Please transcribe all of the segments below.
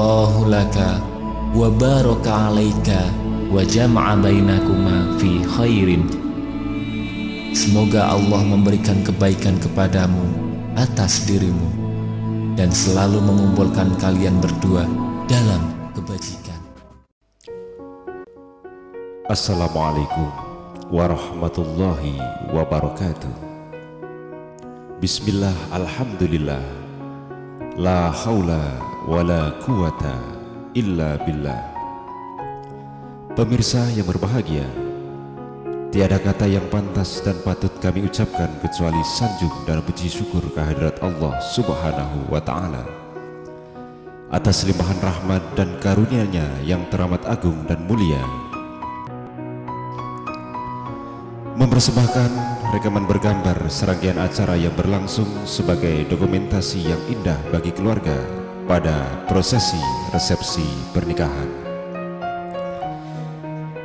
Allahu laka wa baraka alaika wa jama'a bainakuma fi khairin. Semoga Allah memberikan kebaikan kepadamu atas dirimu dan selalu mengumpulkan kalian berdua dalam kebajikan. Assalamualaikum warahmatullahi wabarakatuh. Bismillah, alhamdulillah, la haula wala quwata illa billah. Pemirsa yang berbahagia, tiada kata yang pantas dan patut kami ucapkan kecuali sanjung dan puji syukur kehadirat Allah Subhanahu wa ta'ala atas limpahan rahmat dan karunia-Nya yang teramat agung dan mulia, mempersembahkan rekaman bergambar serangkaian acara yang berlangsung sebagai dokumentasi yang indah bagi keluarga pada prosesi resepsi pernikahan.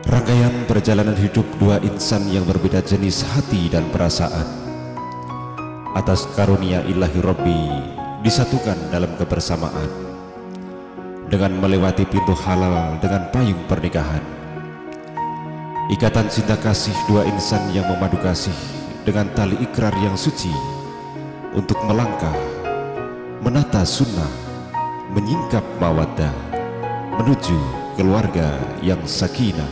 Rangkaian perjalanan hidup dua insan yang berbeda jenis hati dan perasaan atas karunia ilahi Rabbi disatukan dalam kebersamaan dengan melewati pintu halal dengan payung pernikahan. Ikatan cinta kasih dua insan yang memadu kasih dengan tali ikrar yang suci untuk melangkah, menata sunnah, menyingkap mawaddah menuju keluarga yang sakinah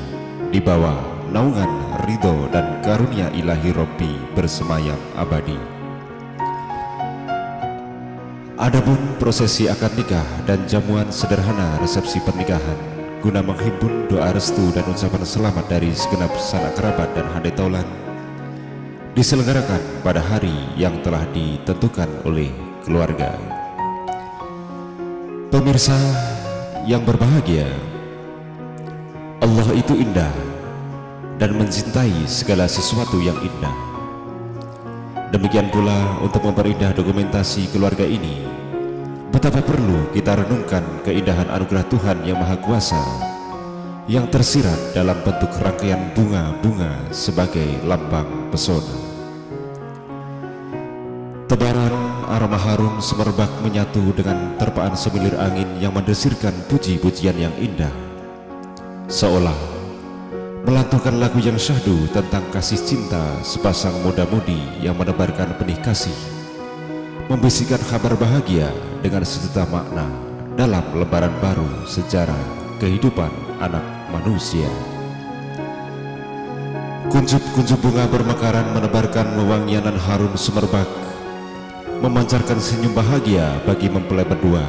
di bawah naungan ridho dan karunia ilahi Rabbi bersemayam abadi. Adapun prosesi akad nikah dan jamuan sederhana resepsi pernikahan guna menghimpun doa restu dan ucapan selamat dari segenap sanak kerabat dan handai taulan diselenggarakan pada hari yang telah ditentukan oleh keluarga. Pemirsa yang berbahagia, Allah itu indah dan mencintai segala sesuatu yang indah. Demikian pula untuk memperindah dokumentasi keluarga ini, betapa perlu kita renungkan keindahan anugerah Tuhan yang Maha Kuasa yang tersirat dalam bentuk rangkaian bunga-bunga sebagai lambang pesona. Tebaran aroma harum semerbak menyatu dengan terpaan semilir angin yang mendesirkan puji-pujian yang indah, seolah melantunkan lagu yang syahdu tentang kasih cinta sepasang muda-mudi yang menebarkan benih kasih, membisikkan kabar bahagia dengan sejuta makna dalam lembaran baru sejarah kehidupan anak manusia. Kuncup-kuncup bunga bermekaran menebarkan wewangian dan harum semerbak, memancarkan senyum bahagia bagi mempelai berdua.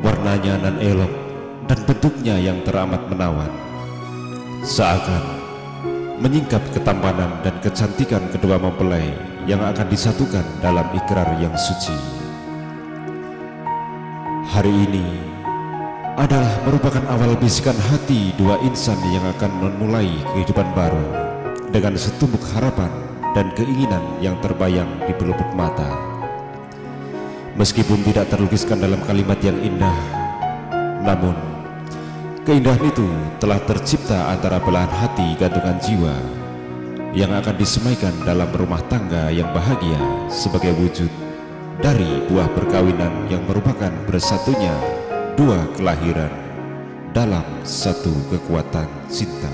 Warnanya nan elok dan bentuknya yang teramat menawan, seakan menyingkap ketampanan dan kecantikan kedua mempelai yang akan disatukan dalam ikrar yang suci. Hari ini adalah merupakan awal bisikan hati dua insan yang akan memulai kehidupan baru dengan setumpuk harapan dan keinginan yang terbayang di pelupuk mata. Meskipun tidak terlukiskan dalam kalimat yang indah, namun keindahan itu telah tercipta antara belahan hati gantungan jiwa yang akan disemaikan dalam rumah tangga yang bahagia sebagai wujud dari buah perkawinan yang merupakan bersatunya dua kelahiran dalam satu kekuatan cinta.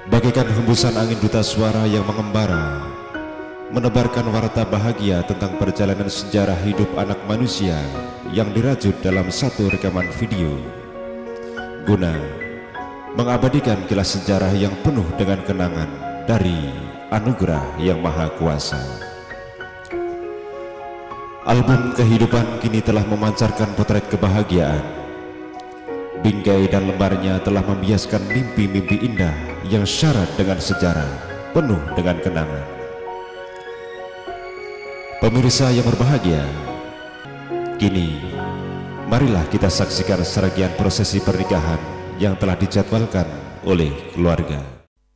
Bagaikan hembusan angin duta suara yang mengembara, menebarkan warta bahagia tentang perjalanan sejarah hidup anak manusia yang dirajut dalam satu rekaman video guna mengabadikan kilas sejarah yang penuh dengan kenangan dari anugerah yang Maha Kuasa. Album kehidupan kini telah memancarkan potret kebahagiaan. Bingkai dan lembarnya telah membiaskan mimpi-mimpi indah yang syarat dengan sejarah, penuh dengan kenangan. Pemirsa yang berbahagia, kini marilah kita saksikan serangkaian prosesi pernikahan yang telah dijadwalkan oleh keluarga.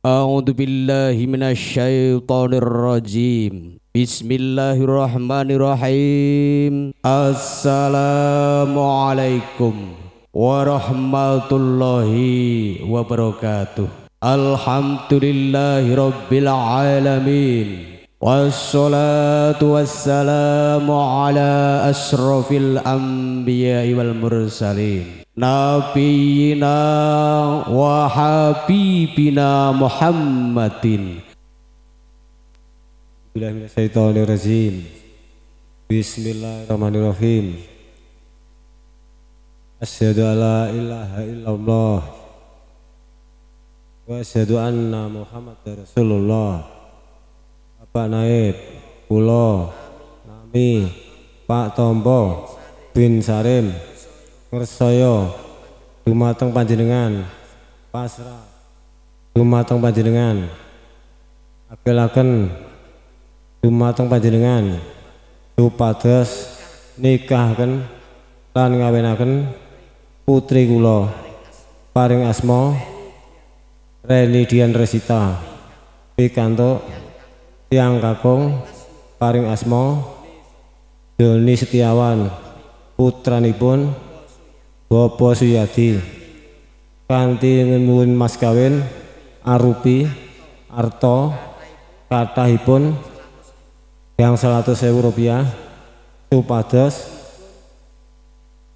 A'udzu billahi minasyaitonir rajim. Bismillahirrahmanirrahim. Assalamualaikum warahmatullahi wabarakatuh. Alhamdulillahi rabbil alamin. wassalatu wassalamu ala asrafil anbiya wal mursalin nabiyina wa habibina Muhammadin. Bismillahirrahmanirrahim. Bismillahirrahmanirrahim. Asyhadu alla ilaha illallah wa asyhadu anna Muhammadar Rasulullah. Bapak Naib kula nami Pak Tompo bin Sarim ngersaya dumateng panjenengan pasrah dumateng panjenengan agelaken dumateng panjenengan supados nikahaken lan ngawinaken putri kula paring asma Reni Dian Resita pikantuk tiyang kakung paring asma Doni Setiawan putranipun Bobo Suyadi kanthi nuwun mas kawin arupi arta kathahipun yang 100.000 rupiah supados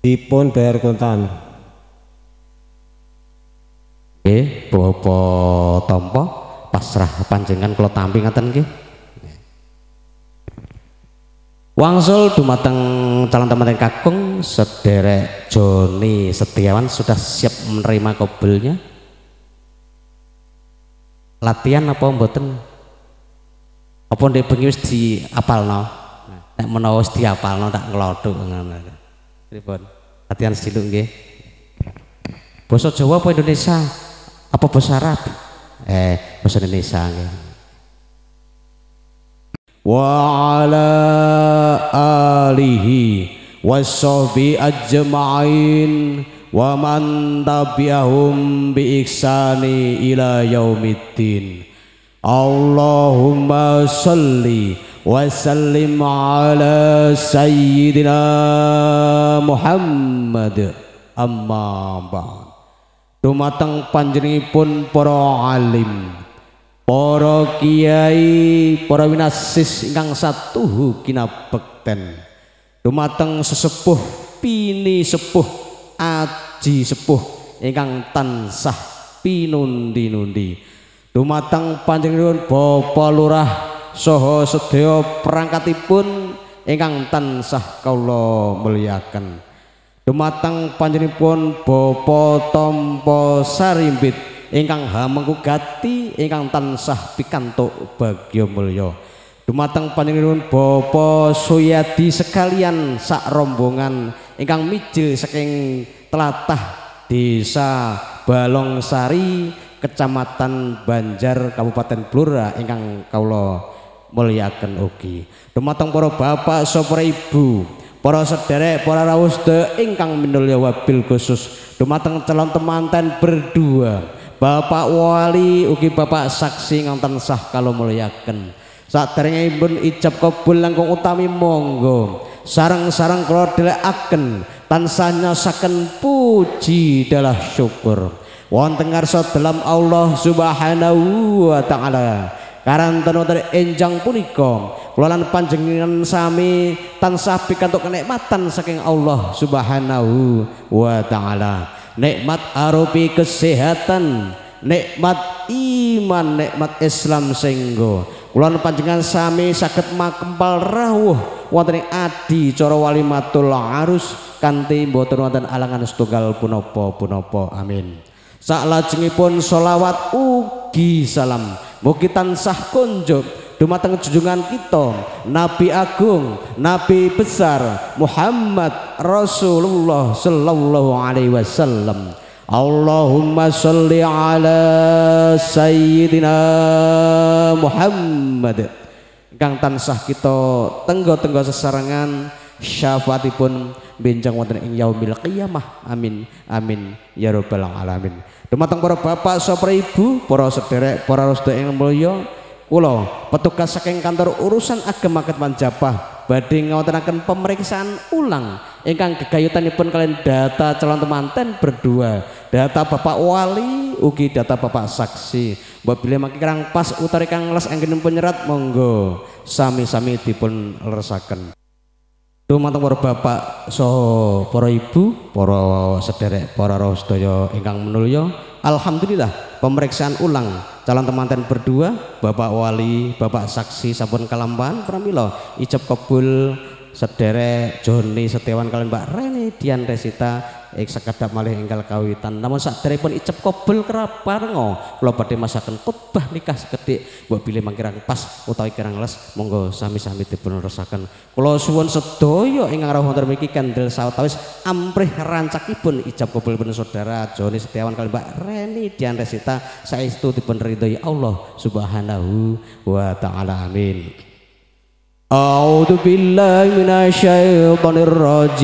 dipun bayar kontan. Nggih, Bapak Tompo pasrah panjenengan kula tampi ngaten nggih. Wangsul dumateng calon teman kakung sederek Joni Setiawan sudah siap menerima kabulnya. Latihan apa mboten? Apa ndek bengi wis diapalno? Nek menawa wis diapalno tak nglodhok ngono. Pripun? Latihan sediluk nggih. Basa Jawa apa Indonesia? Apa basa Arab? Basa Indonesia nggih. Wa ala alihi washabi ajma'in wa man tabi'ahum bi ihsani ila yaumiddin. Allahumma salli wa sallim ala sayyidina Muhammad. Amma ba'd. Dumateng panjenenganipun para alim, para kiai, para winasis ingkang satuhu kinabekten, dumateng sesepuh pini sepuh aji sepuh ingkang tansah pinundi-nundi, dumateng panjenenganipun Bapak Lurah saha sedaya perangkatipun ingkang tansah kawula mulyaken, dumateng panjenenganipun Bapak Tompo Sarimbit ingkang hamengku gati ingkang tansah pikantuk bagya mulya, dumateng panjenenganipun Bapak Suyadi sekalian sak rombongan ingkang mijil saking tlatah Desa Balongsari Kecamatan Banjar Kabupaten Blora ingkang kawula mulyaken ugi, dumateng para bapak para ibu, para sederek, para rawuh ingkang minulya wabil khusus, dumateng calon temanten berdua, Bapak Wali ugi Bapak Saksi ingkang tansah kala mulyaken. Saderengipun ijab kabul langkung utami monggo sareng-sareng kula dhelekaken tansah nyosaken puji dalah syukur wonten ngarsa dalam Allah Subhanahu wa taala. Karanten wonten enjang punika kula lan panjenengan sami tansah pikantuk kenikmatan saking Allah Subhanahu wa taala. Nikmat arupi kesehatan, nikmat iman, nikmat Islam sehingga kula panjenengan sami saged makempal rawuh wonten ing adi cara walimatul arus kanthi mboten wonten alangan setunggal punapa-punapa. Amin. Salajengipun sholawat ugi salam mugi tansah kunjuk dumateng junjungan kita Nabi Agung, Nabi besar Muhammad Rasulullah sallallahu alaihi wasallam. Allahumma sholli ala sayyidina Muhammad ingkang tansah kita tenggo-tenggo sesarengan syafaatipun benjang wonten ing yaumil qiyamah. Amin amin ya rabbal alamin. Dumateng para bapak para ibu, para sederek, para sedherek ing mulya, kula petugas saking kantor urusan agama Ketman Japah badhe ngawontenaken pemeriksaan ulang ingkang gegayutanipun kalian data calon temanten berdua, data Bapak Wali ugi data Bapak Saksi. Mbok bilih mangke kirang pas utawi kang les anggenipun nyerat monggo sami-sami dipun leresaken. Dumateng para bapak saha para ibu, para sederek, para rawuh sedaya ingkang minulya, alhamdulillah pemeriksaan ulang calon temanten berdua, Bapak Wali, Bapak Saksi sampun kalampahan pramila ijab kabul sederek Joni Setiawan kalian Mbak Reni Dian Resita sekedap malih enggal kawitan. Namun saderepun ijab kabul keraparenga kula badhe masaken khotbah nikah sekedhik mbok bilih mangkirang pas utawi kirang les monggo sami-sami dipun resaken. Kula suwun sedaya ingkang rawuh wonten mriki kendel sawetawis amprih rancakipun ijab kabul pun saudara Joni Setiawan kalian Mbak Reni Dian Resita saestu dipun ridhoi Allah Subhanahu wa taala. Amin. A'udzu billahi minasyaitonir rajim.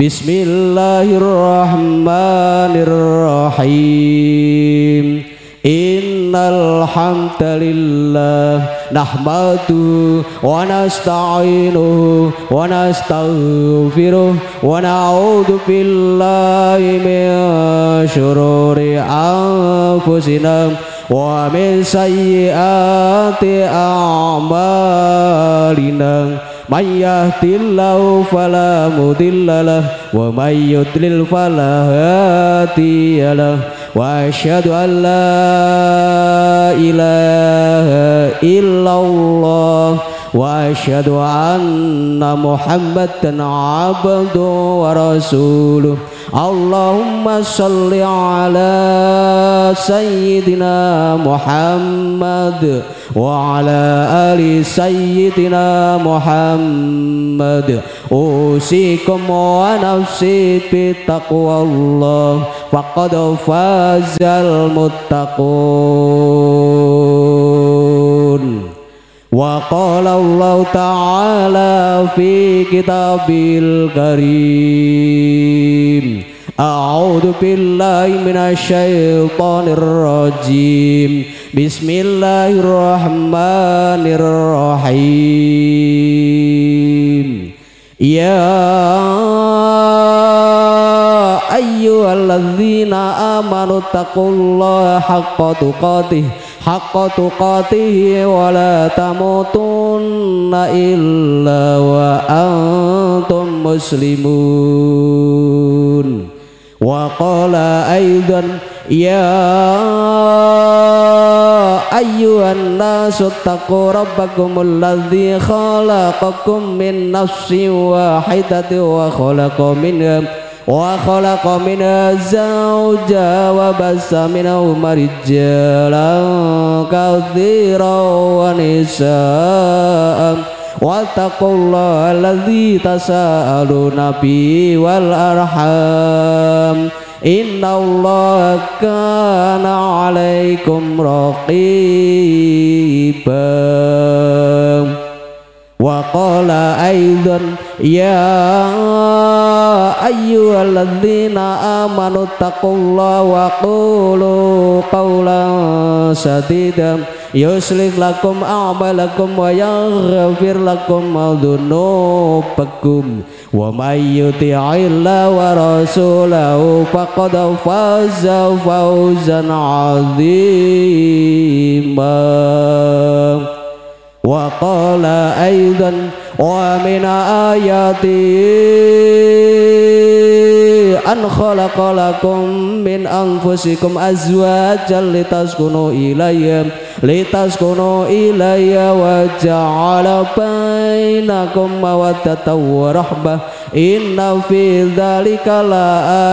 Bismillahirrahmanirrahim. Innal hamdalillah nahmadu wa nasta'inuhu wa nastaghfiruh wa na'udzu billahi min syururi anfusina wa min sayyiati a'malina may yahdihillahu fala mudhillalah wa may yudlil fala hadiyalah wa asyhadu an la ilaha illallah wa asyhadu anna muhammadan abduhu wa rasuluh. Allahumma salli ala sayyidina Muhammad wa ala ali sayyidina Muhammad. Usikum wa nafsi bittaqwallah faqad fazal muttaqun. Wa qala Allah ta'ala fi kitabil karim. A'udzu billahi minasyaitonir rajim. Bismillahirrahmanirrahim. Ya ayyuhalladzina amanu taqullaha haqqa tuqatih wa la tamutunna illa wa antum muslimun. Wa qala aidan ya ayyuhan nasu taqu rabbakumul ladzi khalaqakum min nafsin wahidatin wa khalaqa minha zawjaha wa bassa minhuma rijalan katsiran wa nisaa'an wattaqullaha alladzi tasaaluna bihi wal arham innallaha kana 'alaikum raqiban. Wa qala aidan ya ayyuhalladzina amanu taqullaha wa qulu qawlan sadida yuslih lakum a'malakum wa yaghfir lakum dhunubakum wa may yuti'illaha wa rasulahu faqad faza fawzan 'azima. Wa qala aidan wa min ayati an khalaqa lakum min anfusikum azwajan litaskunu ilayya wa ja'ala bainakum mawaddatan wa rahmah inna fi dzalika la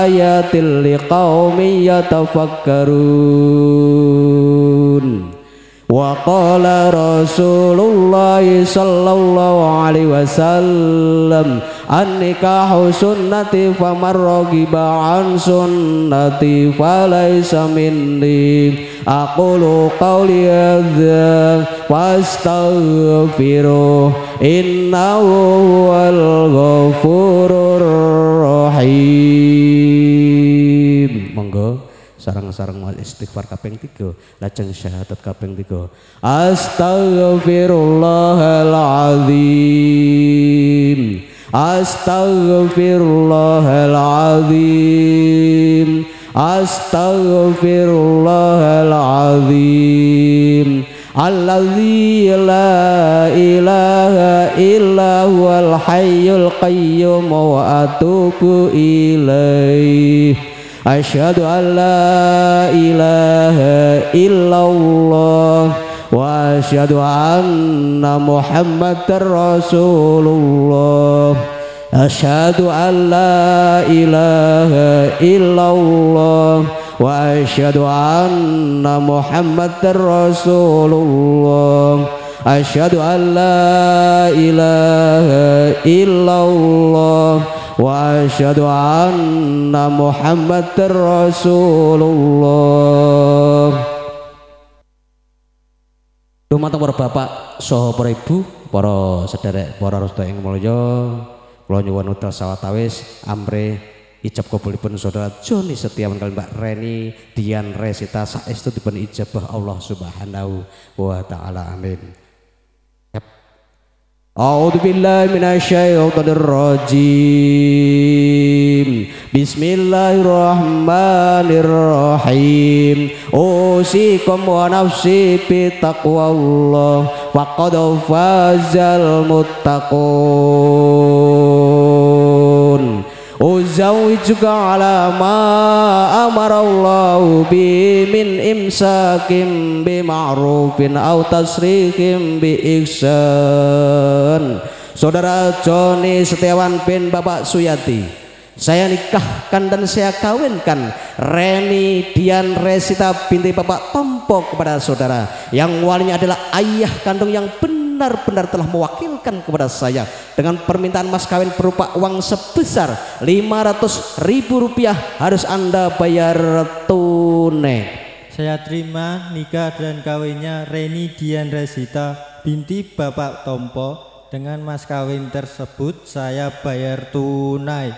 ayatin liqaumin yatafakkarun. Wa qala Rasulullah sallallahu alaihi wasallam an-nikahu sunnati faman raghiba an sunnati falaysa minni. Aqulu qawli hadza wastaghfiruh innahu huwal ghafurur rahim. Monggo sarang-sarang istighfar kaping 3 lajeng syahadat kaping 3. Astaghfirullahaladzim. Astaghfirullahaladzim, astaghfirullahaladzim. Alladzi la ilaha illa huwal hayyul qayyum wa atubu ilaih. Asyhadu an la ilaha illallah wa asyhadu anna Muhammadar Rasulullah. Asyhadu an la ilaha illallah wa asyhadu anna Muhammadar Rasulullah. Asyhadu an la ilaha illallah wa asyhadu anna Muhammadar Rasulullah. Dumateng para bapak saha para ibu, para sederek, para sedherek ing mulya, kula nyuwun wekdal sawetawis amre ijab kabulipun saudara Joni Setiawan kali Mbak Reni Dian Resita saestu dipun ijabah Allah Subhanahu wa taala. Amin. A'udzu billahi minasyaitonir rajim. Bismillahirrahmanirrahim. Usikum wa nafsi bi taqwallah faqad fazal muttaqun. Uzawwijuka ala ma amarallahu bi min imsakim bi ma'rufin aw tasrihim bi ihsan. Saudara Joni Setiawan bin Bapak Suyati, saya nikahkan dan saya kawinkan Reni Dian Resita binti Bapak Tompo kepada saudara yang walinya adalah ayah kandung yang benar-benar telah mewakilkan kepada saya dengan permintaan mas kawin berupa uang sebesar Rp500.000 harus Anda bayar tunai. Saya terima nikah dan kawinnya Reni Dian Resita binti Bapak Tompo. Dengan mas kawin tersebut saya bayar tunai.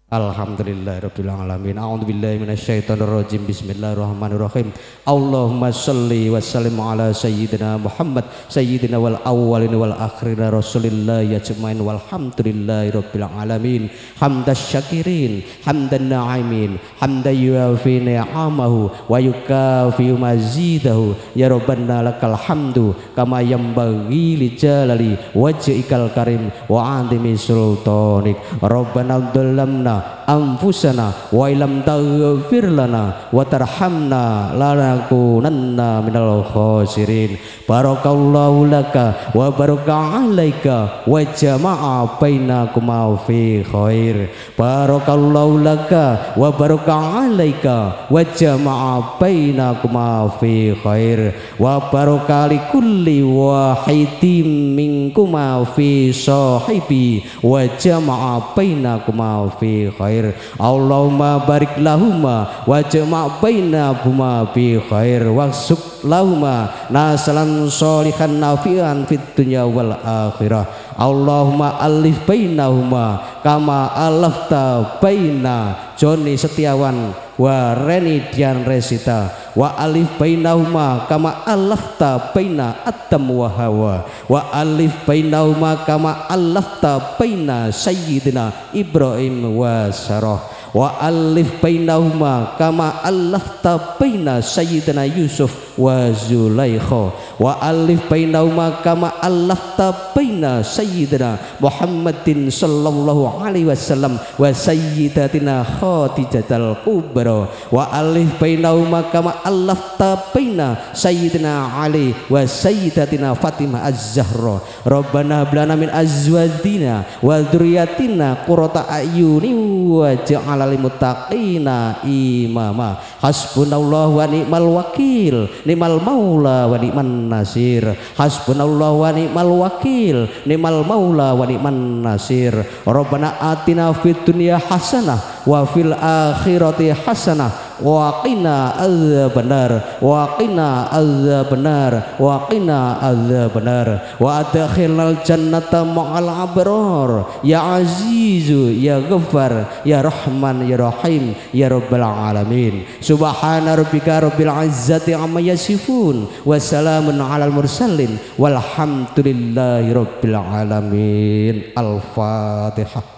Alhamdulillahirabbil alamin. A'udzubillahi minasyaitonirrajim. Bismillahirrahmanirrahim. Allahumma shalli wa sallim ala sayyidina Muhammad sayyidina wal awwalin wal akhirin rasulillahi ajmain walhamdulillahirabbil alamin. Hamdas syakirin, hamdan na'imin, hamdan yuafi ni'amahu wa yukafi mazidahu. Ya Rabbana lakal hamdu kama yanbaghi li jalali wajhikal karim wa 'azimi sultanik. Rabbana dhallamna anfusana wa ilam taghfir lana wa tarhamna lanakunanna minal khasirin. Barakallahu laka wa baraka alaika wa jama'a bainakuma fi khair. Barakallahu laka wa baraka alaika wa jama'a bainakuma fi khair. Wa baraka li kulli wahidin minkuma fi sahibi wa jama'a bainakuma fi khair. Allahumma barik lahuma wa jama' bainahuma bi khair wasuk lahuma nasalan sholihan nafi'an fid dunya wal akhirah. Allahumma alif bainahuma kama alafta baina Joni Setiawan wa Reni Dian Resita wa alif bainahuma kama alafta baina Adam wa Hawa wa alif bainahuma kama alafta baina Sayyidina Ibrahim wa Sarah wa alif bainahuma kama alafta baina Sayyidina Yusuf wa Zulaikha wa alif bainahuma kama alafta baina Sayyidina Muhammadin sallallahu alaihi wasallam wa Sayyidatina Khadijatul Kubra wa alif bainahuma kama alafta baina Sayyidina Ali wa Sayyidatina Fatimah Az-Zahra. Rabbana hab lana min azwajina wa dzurriyyatina qurrata a'yuni waj'alna lil muttaqina imama. Hasbunallahu wa ni'mal wakil, ni'mal maula wa ni'man nasir. Hasbunallahu wa ni'mal wakil, ni'mal maula wa ni'man nasir. Rabbana atina fid dunya hasanah wa fil akhirati hasanah wa qina adzabannar wa qina adzabannar wa qina adzabannar wa adkhilnal jannata ma'al abrar ya azizu ya ghaffar ya rahman ya rahim ya rabbal alamin. Subhana rabbika rabbil izzati amma yasifun wa salamun alal mursalin walhamdulillahi rabbil alamin. Al-Fatihah.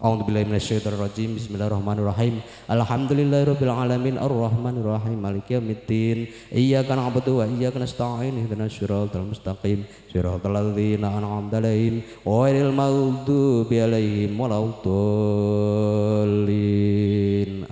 A'udzubillahi minasyaitonir rajim. Bismillahirrahmanirrahim. Alhamdulillahirabbil alamin arrahmanir rahim maliki yaumiddin. Iyyaka na'budu wa iyyaka nasta'in ihdinas siratal mustaqim siratal ladzina an'amta 'alaihim ghairil maghdubi 'alaihim waladdallin.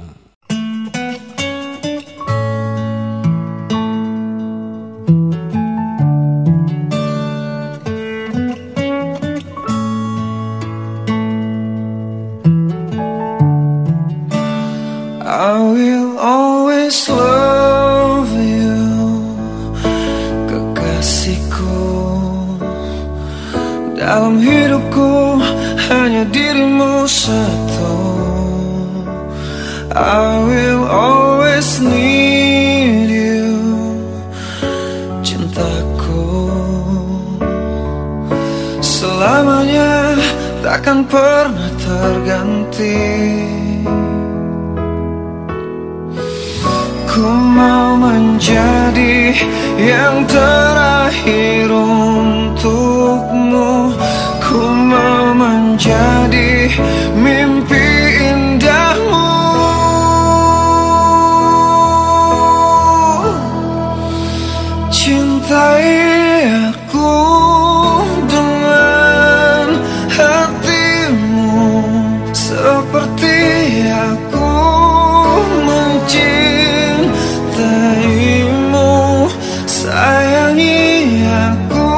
I will always love you, kekasihku. Dalam hidupku hanya dirimu satu. I will always need you, cintaku. Selamanya takkan pernah terganti. Ku mau menjadi yang terakhir untukmu. Ku mau menjadi mimpi indahmu. Cintai aku dengan hatimu seperti aku mencintaimu. Sayangi aku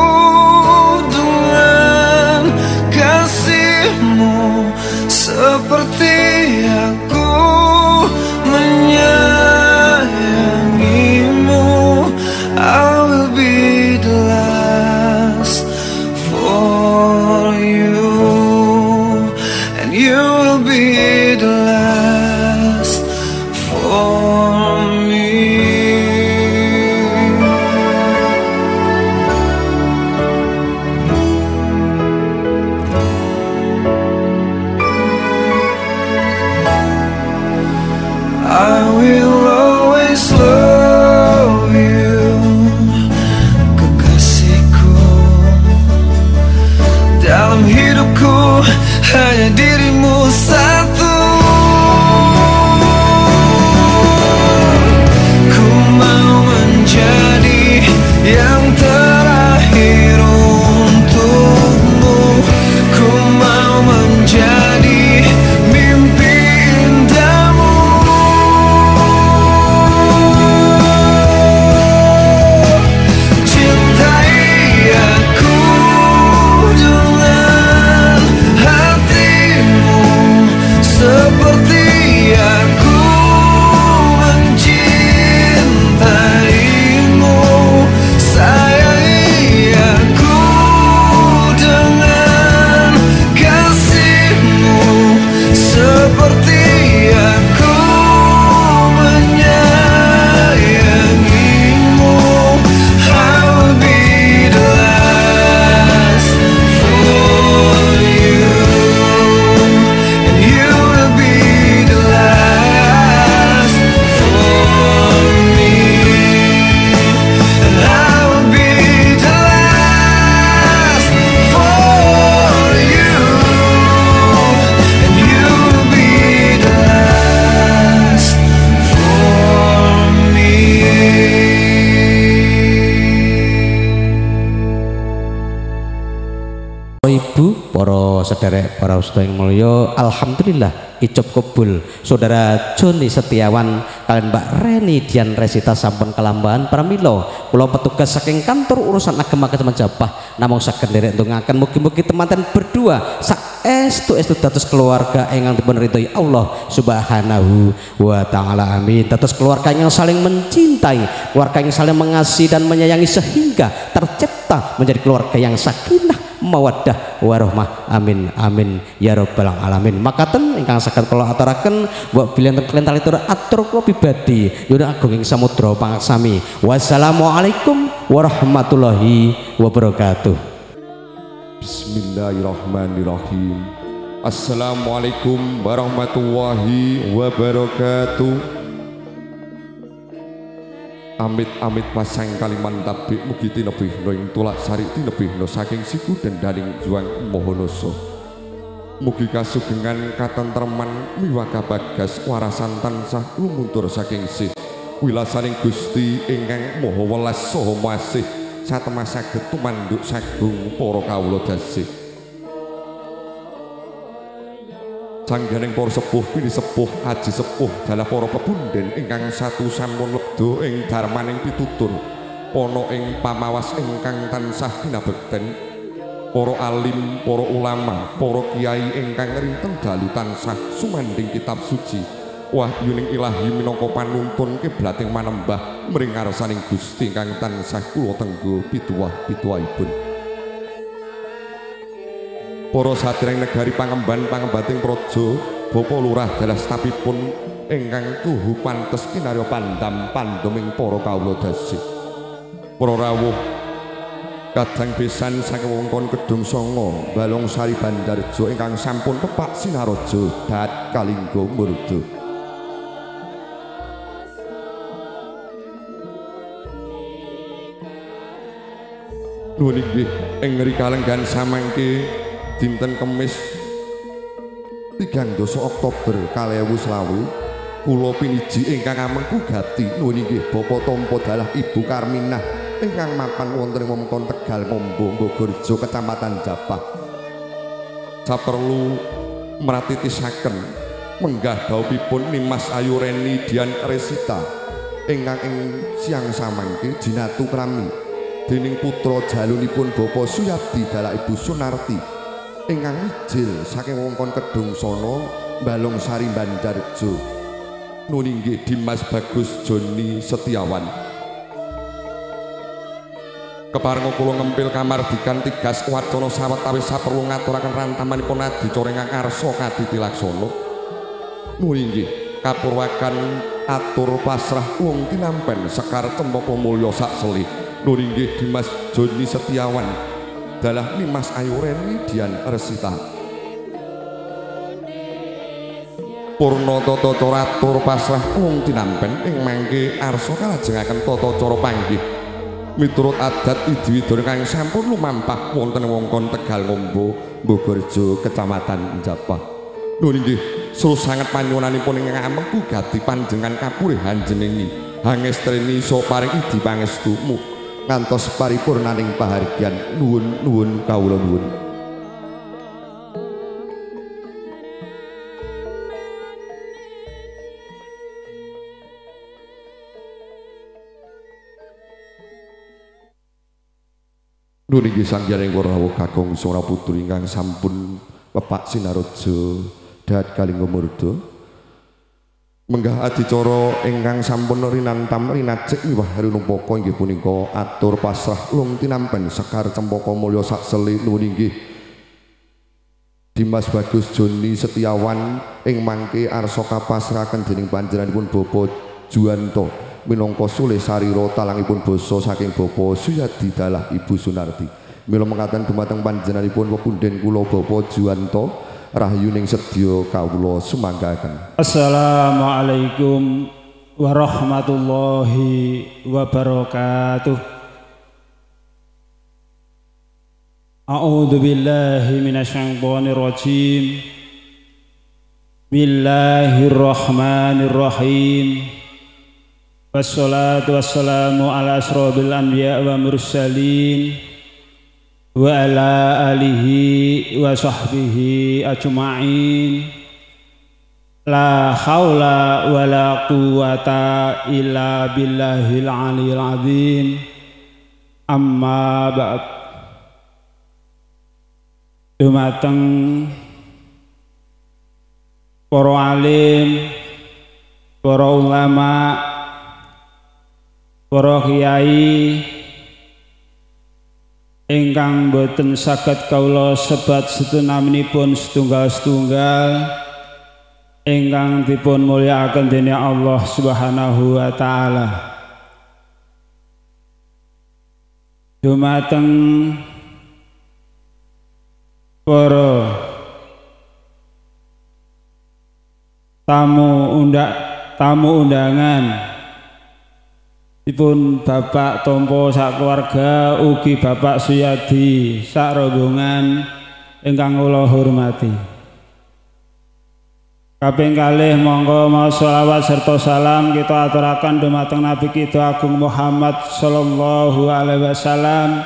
dengan kasihmu seperti aku menyayangimu. I will be the last for you, and you will be the last for me. I will always love you, kekasihku. Dalam hidupku hanya dirimu satu. Ku mau menjadi yang terakhir untukmu. Ku mau menjadi mimpi indahmu. Cintai aku dengan hatimu seperti aku mencintaimu. Sayangi aku dengan kasihmu seperti aku menyayangimu. I will be the last for you, and you will be the last for me, and I will be the last for you, and you will be the last for me. Ibu, para sederek, para sedaya yang mulya, alhamdulillah ijab kabul saudara Joni Setiawan kalian Mbak Reni Dian Resita sampun kelambahan pramila kula petugas saking kantor urusan agama Kecamatan Japah namung saged nderek ndongaken mugi-mugi temanten berdua saestu dados keluarga ingkang dipun ridhoi Allah Subhanahu wa taala. Amin. Dados keluarga yang saling mencintai, keluarga yang saling mengasihi dan menyayangi sehingga tercipta menjadi keluarga yang sakinah mawaddah warahmah. Amin amin ya rabbal alamin. Makaten ingkang saged kula aturaken mbok bilih kalian talitur atur kula pribadi yudha agung ing samudra pangaksami. Wassalamualaikum warahmatullahi wabarakatuh. Bismillahirrahmanirrahim. Assalamualaikum warahmatullahi wabarakatuh. Amit-amit pasang kaliman tabik mugi tinebihna ing tulak sari tinebihna saking siku dendaning juang mohonoso. Mugi kasugengan katentreman miwaka bagas warasan tansah lumuntur saking sih wilasaning Gusti ingkang maha welas saha masih satemah saged tumanduk sagung para kawula dasih. Sangganing para sepuh pini sepuh aji sepuh dalah para pepunden ingkang satu sampun lebda ing darmaning pitutur ana ing pamawas ingkang tansah kinabekten para alim, para ulama, para kiai ingkang rinten dalu tansah sumanding kitab suci wahyuning ilahi minangka panuntun kiblating manembah mring ngarsaning Gusti ingkang tansah kula tenggo pituwah-pituwahipun. Para sadhereng negari pangemban pangembating praja Bapa Lurah dalah stapipun ingkang tuhu pantes kinarya pandam pandeming para kawula dasih. Para rawuh kadang besan saking wewengkon Kedung Sanga Balong Sari Bandarjo ingkang sampun tepak sinaraja dat kalingga murda. Nuwun inggih ing rikalenggan samangke dinten Kemis 3 Oktober 2020 kula piniji ingkang amengku gati nuwun inggih Bapak Tampa dalah Ibu Karminah ingkang mapan wonten ing wewengkon Tegal Ngombo Bogorjo Kecamatan Japah saperlu mratitisaken menggah dawuhipun Nimas Ayu Reni Dian Resita ingkang ing siang samangke jinatu krami dening putra jalunipun Bapak Suyadi dalah Ibu Sunarti ingkang ijil saking wewengkon Kedung Sono Balong Sari Bandarjo. Nuwun inggih Dimas Bagus Joni Setiawan. Keparenga kula ngempil kamardikan tigas wacana sawetawis saperlu ngaturaken rantamanipun adicara ingkang arsa kaditilaksana. Nuwun inggih kapurwakan atur pasrah wong tinampen Sekar Cempaka Mulya sak selih. Nuwun inggih Dimas Joni Setiawan dalah Nimas Ayu Reni Dian Resita. Purna tata cara atur pasrah wong tinampen ing mangke arsa kalajengaken tata cara panggih miturut adat idiwidana kang sampun lumampah wonten wewengkon Tegal Ngombo Bogorjo Kecamatan Japah. Nuwun inggih susanget panyuwunanipun ingkang amengku gati panjenengan kapurihan jenengi hangestreni so paring idi pangestu ngantos paripurnaning pahargyan nuwun kawula nuwun. Nuwun inggih sangjaring para rawuh kakung Sora Putri ingkang sampun pepak sinaraja dahat kalingga murda menggah adicara ingkang sampun rinantam rinajek miwah rinupaka inggih punika atur pasrah wong tinampen Sekar Cempaka Mulya sak selih. Nuwun inggih Dimas Bagus Joni Setiawan ing mangke arsa kapasrahaken dening panjenenganipun Bapak Juwanto minangka sulih sarira talangipun basa saking Bapak Suyadi dalah Ibu Sunarti. Mila mekaten dumateng panjenenganipun pepunden kula Bapak Juwanto rahyuning sedya kawula sumanggaken. Assalamualaikum warahmatullahi wabarakatuh. A'udzu billahi minasyaitonir rajim. Bismillahirrahmanirrahim. Wassalatu wassalamu ala asrofil anbiya wa mursalin wa ala alihi wa sahbihi ajma'in. La haula wa la quwata illa billahil aliyil azim. Amma ba'd. Dumateng para alim, para ulama, para kiai ingkang boten saged kawula sebat setunaminipun setunggal-setunggal ingkang dipun mulyakaken dening Allah Subhanahu wa taala. Dumateng para tamu undangan dipun Bapak Tompo sak keluarga ugi Bapak Suyadi sak rombongan ingkang kula hormati. Kaping kalih monggo maos selawat serta salam kita aturaken dumateng Nabi kita Agung Muhammad sallallahu alaihi wasallam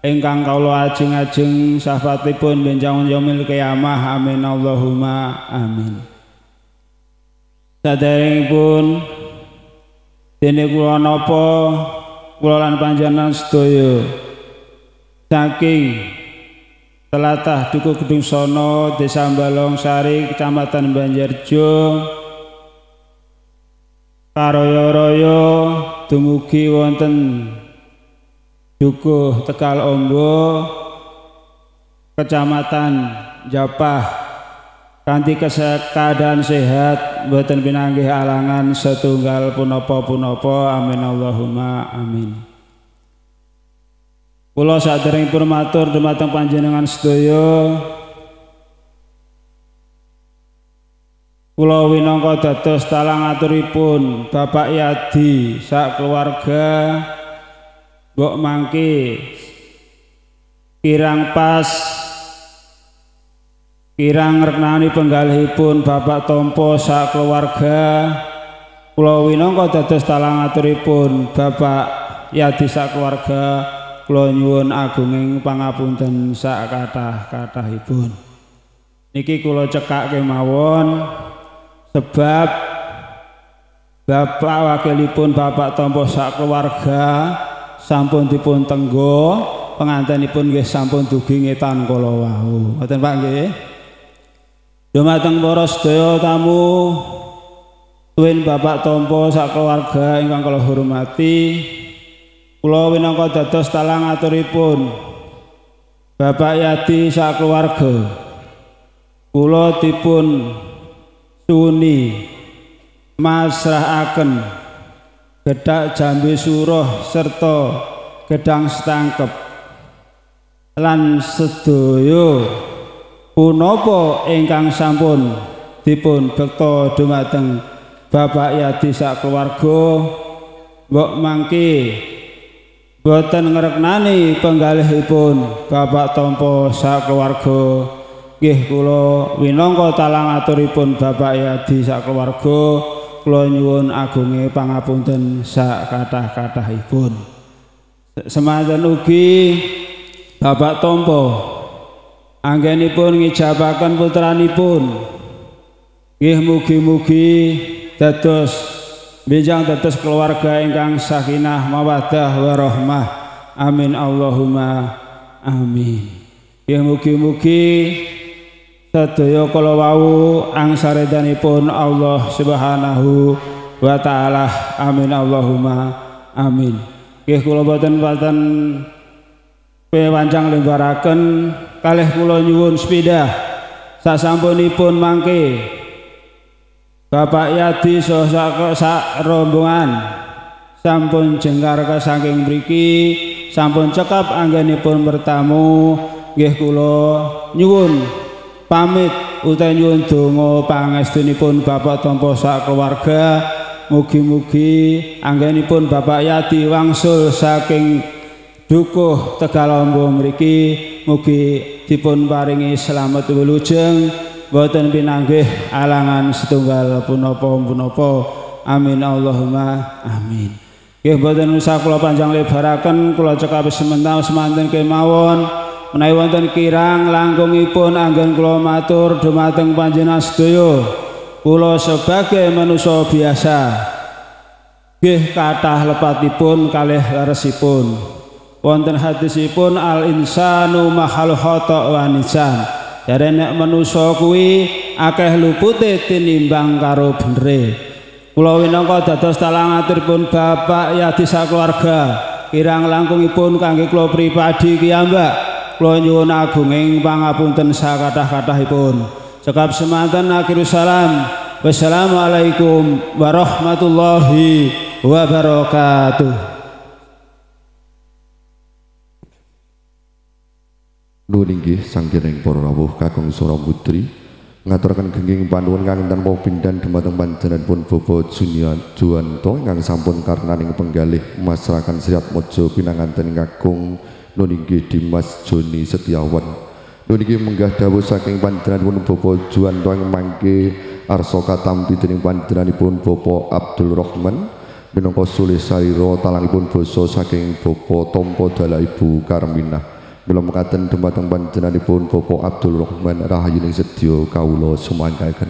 ingkang kawula ajeng-ajeng syafaatipun benjang yaumil qiyamah. Amin Allahumma amin. Saderengipun dene kula napa kula lan panjenengan sedaya saking Telatah Dukuh Gedung Sono, Desa Balong Sari, Kecamatan Banjarjo, Karoyo-royo dumugi wonten Dukuh Tegal Ombo, Kecamatan Japah, kanthi keadaan sehat, boten pinanggih alangan setunggal punapa-punapa. Amin Allahumma amin. Kula saderengipun matur dumateng panjenengan sedaya. Kula winangka dados talang aturipun Bapak Yadi sak keluarga mbok mangke kirang pas kirang reknani penggalihipun Bapak Tompo sak keluarga. Kula winangka dados talang aturipun Bapak Yadi sak keluarga. Kula nyuwun agunging pangapunten sak kathah-kathahipun. Niki kula cekake mawon sebab Bapak wakilipun Bapak Tompo sak keluarga sampun dipun tenggo, pengantenipun nggih sampun dugi ngetan kala wau. Ngoten Pak nggih. Dumateng para sedaya tamu tuwin Bapak Tompo sak keluarga ingkang kula hormati. Kula winangka dados talang aturipun Bapak Yadi sak keluarga. Kula dipun suni masrahaken gedhak jambe suruh serta gedhang setangkep lan sedaya punapa ingkang sampun dipun bekta dumateng Bapak Yadi sak keluarga mbok mangke boten ngreknani penggalihipun Bapak Tompo sak keluarga. Nggih kula winangka talang aturipun Bapak Yadi sak keluarga kula nyuwun agunge pangapunten sak kathah-kathahipun. Semanten ugi Bapak Tompo anggenipun ngijabaken putranipun. Nggih mugi-mugi dados benjang dados keluarga ingkang sakinah mawaddah warahmah. Amin Allahumma amin. Ya mugi-mugi sedaya kala wau angsaredanipun Allah Subhanahu wa taala. Amin Allahumma amin. Nggih kula boten pewancang lembaraken kalih kula nyuwun sepeda sasampunipun mangke Bapak Yadi sak rombongan sampun jengkar saking mriki sampun cekap anggenipun bertamu. Nggih kula nyuwun pamit utawi nyuwun donga pangestunipun Bapak Tompo sak keluarga. Mugi-mugi anggenipun Bapak Yadi wangsul saking Dukuh Tegal Ombo mriki mugi dipun paringi slamet wilujeng boten pinanggih alangan setunggal punapa-punapa. Amin Allahumma amin. Nggih boten usah kula panjang lebaraken, kula cekap semanten kemawon menawi wonten kirang langkungipun anggen kula matur dumateng panjenengan sedaya. Kula sebagai manusia biasa nggih kathah lepatipun kalih leresipun. Wonten hadisipun al insanu mahal khata' wa nisan. Jare nek manusa kuwi akeh lupute tinimbang karo benere. Kula winangka dados talang aturipun Bapak Yadi sak keluarga kirang langkungipun kangge kula pribadi kiyambak kula nyuwun agunging pangapunten sakathah-kathahipun. Cekap semanten akhirus salam. Wassalamualaikum warahmatullahi wabarakatuh. Nuwun inggih sanggening para rawuh kakung Sura Putri ngaturaken genging panuwun kagem tanpa pindhan dumateng panjenenganipun Bapak Juwanto ingkang sampun karnaning penggalih masrakan Sriat Mojo pinanganten kakung nuwun inggih Dimas Joni Setiawan. Nuwun inggih menggah dawuh saking panjenenganipun Bapak Juwanto ing mangke arsa katampi dening panjenenganipun Bapak Abdul Rahman minangka sulih sarira talangipun basa saking Bapak Tompo Dala Ibu Karminah. Mila mekaten dumateng panjenenganipun Bapak Abdul Rahman rahayuning sedya kawula sumangkaken.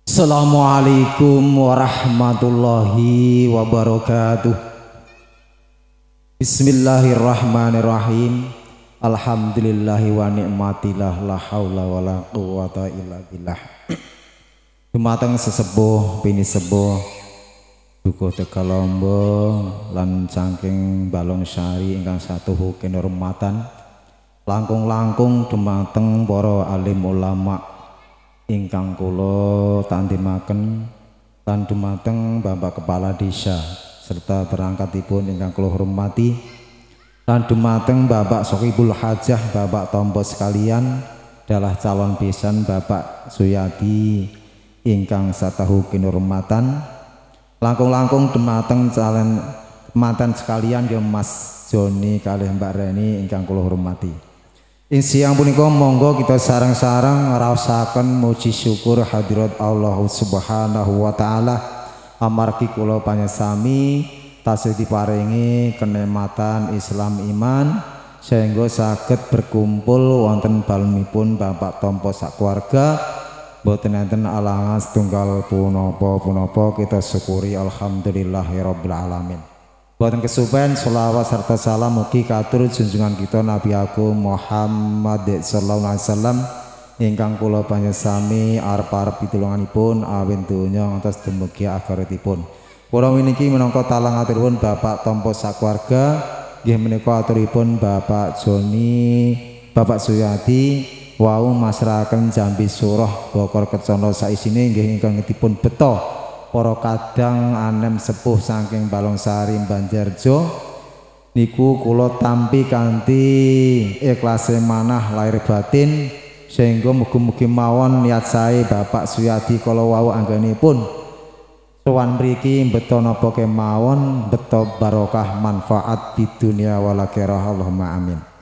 Assalamualaikum warahmatullahi wabarakatuh. Bismillahirrahmanirrahim. Alhamdulillahi wa ni'matillah la haula wala quwata illa billah. Dumateng sesepuh bini sepuh Dukuh Tegalombo lan saking Balong Sari ingkang satuhu kinurmatan langkung-langkung dumateng para alim ulama ingkang kula tandimaken lan dumateng Bapak Kepala Desa serta perangkatipun ingkang kula hormati lan dumateng Bapak Sokibul Hajah Bapak Tompo sekalian adalah calon besan Bapak Suyadi ingkang satahu kinurmatan langkung-langkung dumateng calon mantan sekalian ya Mas Joni kalih Mbak Reni ingkang kula hormati. Ing siang punika monggo kita sareng-sareng ngraosaken muji syukur hadirat Allah Subhanahu wa taala amargi kula panyesami tasih diparingi kenikmatan Islam iman sehingga saged berkumpul wonten balemipun Bapak Tompo sak keluarga. Boten enten alangan setunggal punapa kita syukuri alhamdulillahirabbil alamin. Boten kesupen selawat serta salam mugi katur junjungan kita Nabi Agung Muhammad sallallahu alaihi wasallam ingkang kula panyesami arep-arep pitulunganipun awin donya ngantos dumugi akhiratipun. Kula winiki minangka talang aturipun Bapak Tompo sakeluarga nggih menika aturipun Bapak Joni, Bapak Suyadi wau masrahaken Jambi Surah Bokor Kecono saisine nggih ingkang dipun beto para kadang anem sepuh saking Balong Sari Banjarjo niku kula tampi kanthi ikhlase manah lahir batin sehingga mugi-mugi mawon niat sae Bapak Suyadi kala wau anggenipun sowan mriki beto napa kemawon beto barokah manfaat di dunia wal akhirah Allahumma amin.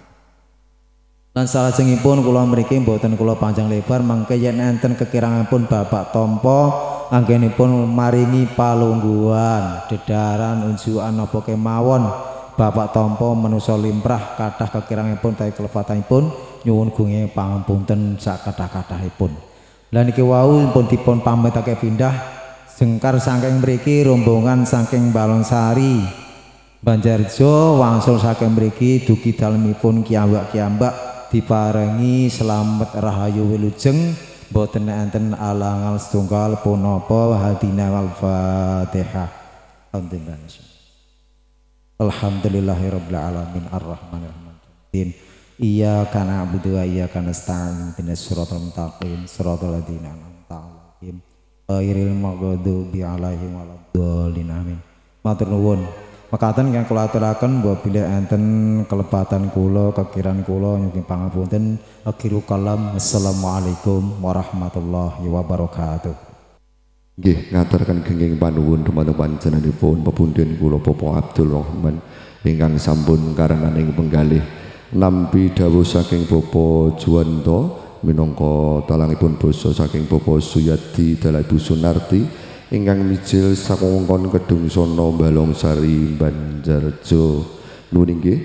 Lan salajengipun kula mriki mboten kula panjang lebar mangke yen enten kekiranganipun Bapak Tompo anggenipun maringi palungguhan dedaran unjukan napa kemawon Bapak Tompo menusa limrah kathah kekiranganipun tawi kelepatanipun nyuwun gunge pangapunten sak kathah-kathahipun. Lah niki wau pun dipun pamitake pindah jengkar saking mriki rombongan saking Balong Sari Banjarjo wangsul saking mriki dugi dalemipun kiambak-kiambak diparingi selamat rahayu wilujeng boten enten alangan setunggal punapa hadina wal Fatihah. Alhamdulillahirabbil alamin arrahmanir rahim. Iyyaka na'budu wa iyyaka nasta'in ihdinas siratal mustaqim siratal ladzina an'amta 'alaihim ghairil maghdubi 'alaihim waladdallin amin. Matur nuwun. Mekaten ingkang kula aturaken mbok bilih enten kelepatan kula kekiran kula nyuwun pangapunten akhiru kalam. Assalamualaikum warahmatullahi wabarakatuh. Nggih ngaturaken genging panuwun dumateng panjenenganipun pepundhen kula Bapak Abdul Rahman ingkang sampun karananing penggalih nampi dawuh saking Bapak Juwanto minangka talangipun basa saking Bapak Suyadi Dala Ibu Sunarti ingkang mijil sakongkon Kedung Sono Balong Sari Banjarjo. Nuwun inggih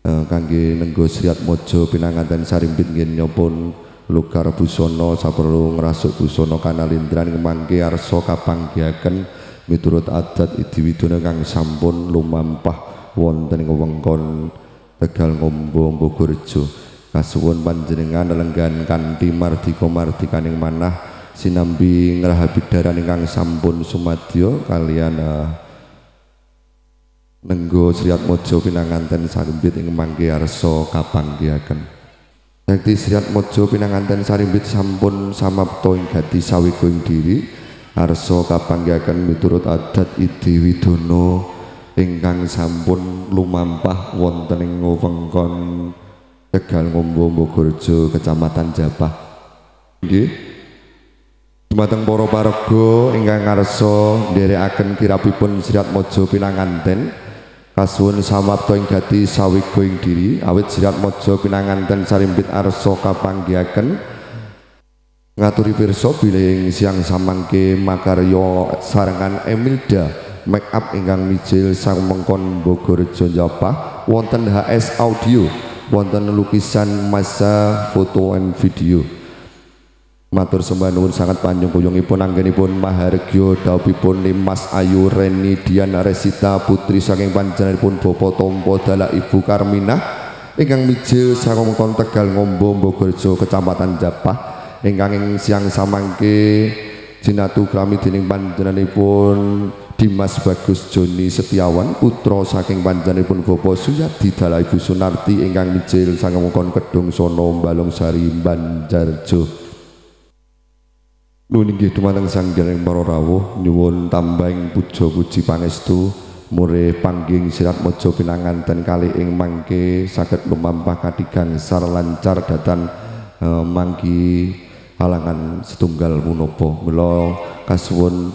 kangge nenggo Sriat Mojo pinanganten sarimpit nggih nyopun lugar busana saperlu ngrasuk busana kanalindran kemangke arsa kapanggihaken miturut adat idiwidana kang sampun lumampah wonten ing wewengkon Tegal Ngombo Bogorjo. Kasuwun panjenengan lenggan kanthi mardika-mardikaning manah sinambi ngrahabidaran ingkang sampun sumadyo kalian nenggo Sri Atmaja pinanganten sarimbit ing mangke arsa kapanggihaken. Yakti Sri Atmaja pinanganten sarimbit sampun samapta ing gati sawiga ing diri arsa kapanggihaken miturut adat Idi Widono ingkang sampun lumampah wonten ing wewengkon Tegal Ngombo Mogorjo Kecamatan Japah. Nggih. Dumateng para paraga ingkang ngarsa nderekaken kirabipun Sri Atmaja pinanganten kasuwun samapta ing gati sawiga ing diri awit Sri Atmaja pinanganten sarimbit arsa kapanggihaken ngaturi pirsa bilih siang samangke makarya sarengan Emilda make up ingkang mijil sang mengkon Bogorjo Japah wonten HS audio wonten lukisan masa foto and video. Matur sembah nuwun sangat panjang kuyungipun anggenipun mahargya dawuhipun Mas Ayu Reni Diana Resita putri saking panjenenganipun Bapa Tompo dalah Ibu Karminah ingkang mijil saking Tegal Ngombo Bogorjo Kecamatan Japah ingkang ing siang samangke jinatugrami dening panjenenganipun Dimas Bagus Joni Setiawan putra saking panjenenganipun Bapa Suyadi dalah Ibu Sunarti ingkang mijil saking Kedung Sono Balong Sari Banjarjo. Nuwun inggih dumateng Sang Hyang para rawuh nyuwun tambahing puja puji pangestu murih pangging Sri Atmaja pinanganten kalih ing mangke saged lumampah kadigang sar lancar datan mangki halangan setunggal punapa. Mula kasuwun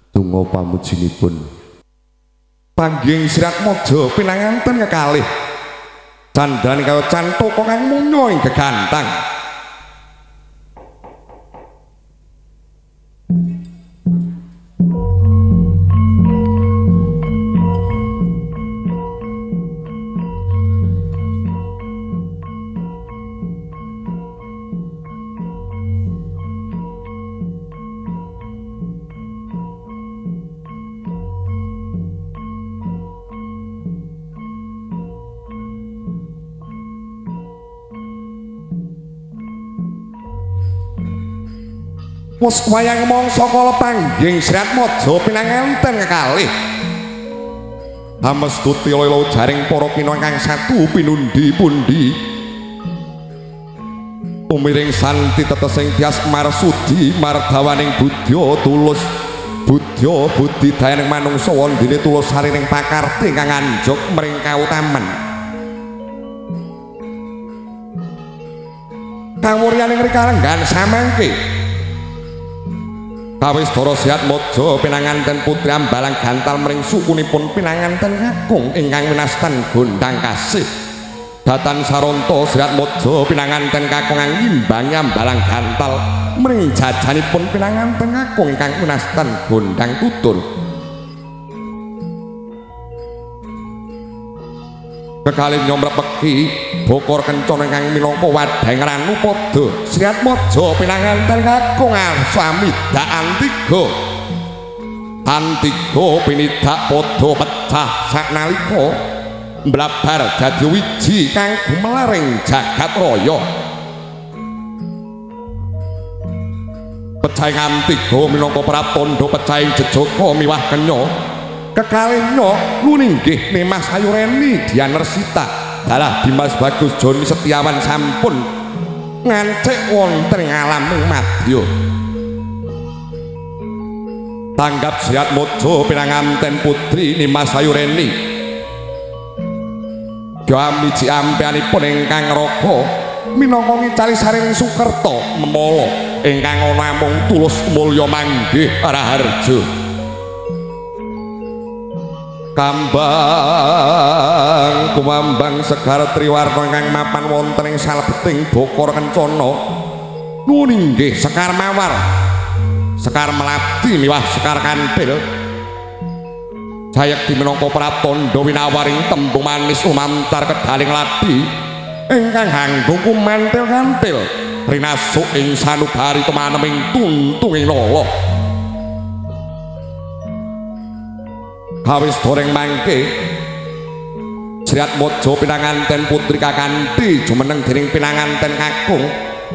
donga pamujinipun. Pangging Sri Atmaja pinanganten kekalih candhane kaya cantaka kang munyo ing gegantang. Wes wayang mangsa kala pangging Sri Atmaja pinanganten kekalih Hamestuti lelo jaring para kina kang satu pinundi pundi umiring santi tetesing tias marsudi mardawaning budya tulus budya budidayaning manungsa wondene tulus sarining pakarti kang anjuk mring kautaman kawuryaning rikalenggan samangke kawis Dara Sri Atmaja pinanganten putri ambalang gantal mring sukunipun pinanganten kakung ingkang winastan gondang kasih datan Saronto Sri Atmaja pinanganten kakung ngimbangi ambalang gantal mring jajanipun pinanganten kakung ingkang winastan gondang tutur kekalih nyomrep peki bokor kencana ingkang minangka wadhang ranu padha Sri Atmaja pinanganten kakung samidak antiga pinidak padha pecah saknalika mblabar dadi wiji kang gumelaring jagat raya pecahing antiga minangka pratandha pecahing jejaka miwah kenya kekalihnya nuninggih Mas Ayu Reni Diana Resita dalah Dimas Bagus Joni Setiawan sampun ngancik wonten ing alam madya tanggap Sri Atmaja pinanganten putri Mas Ayu Reni gamiji ampeanipun ingkang raga minangka ngicali saring Sukerta memala ingkang ana amung tulus mulya manggih Raharja Kambang kumambang Sekar Triwarna ingkang mapan wonten ing salebeting Bokor Kencana nuwun inggih Sekar Mawar Sekar Melati miwah Sekar Kantil Jayekti minangka pratandha winawaring tembung manis umantar kedaling ladi ingkang hanggung kumantil kantil rinasuk ing sanubari kemaneming tuntunging lala kawis doreng mangke Sri Atmaja pinanganten putri kakanthi jumeneng dening pinanganten kakung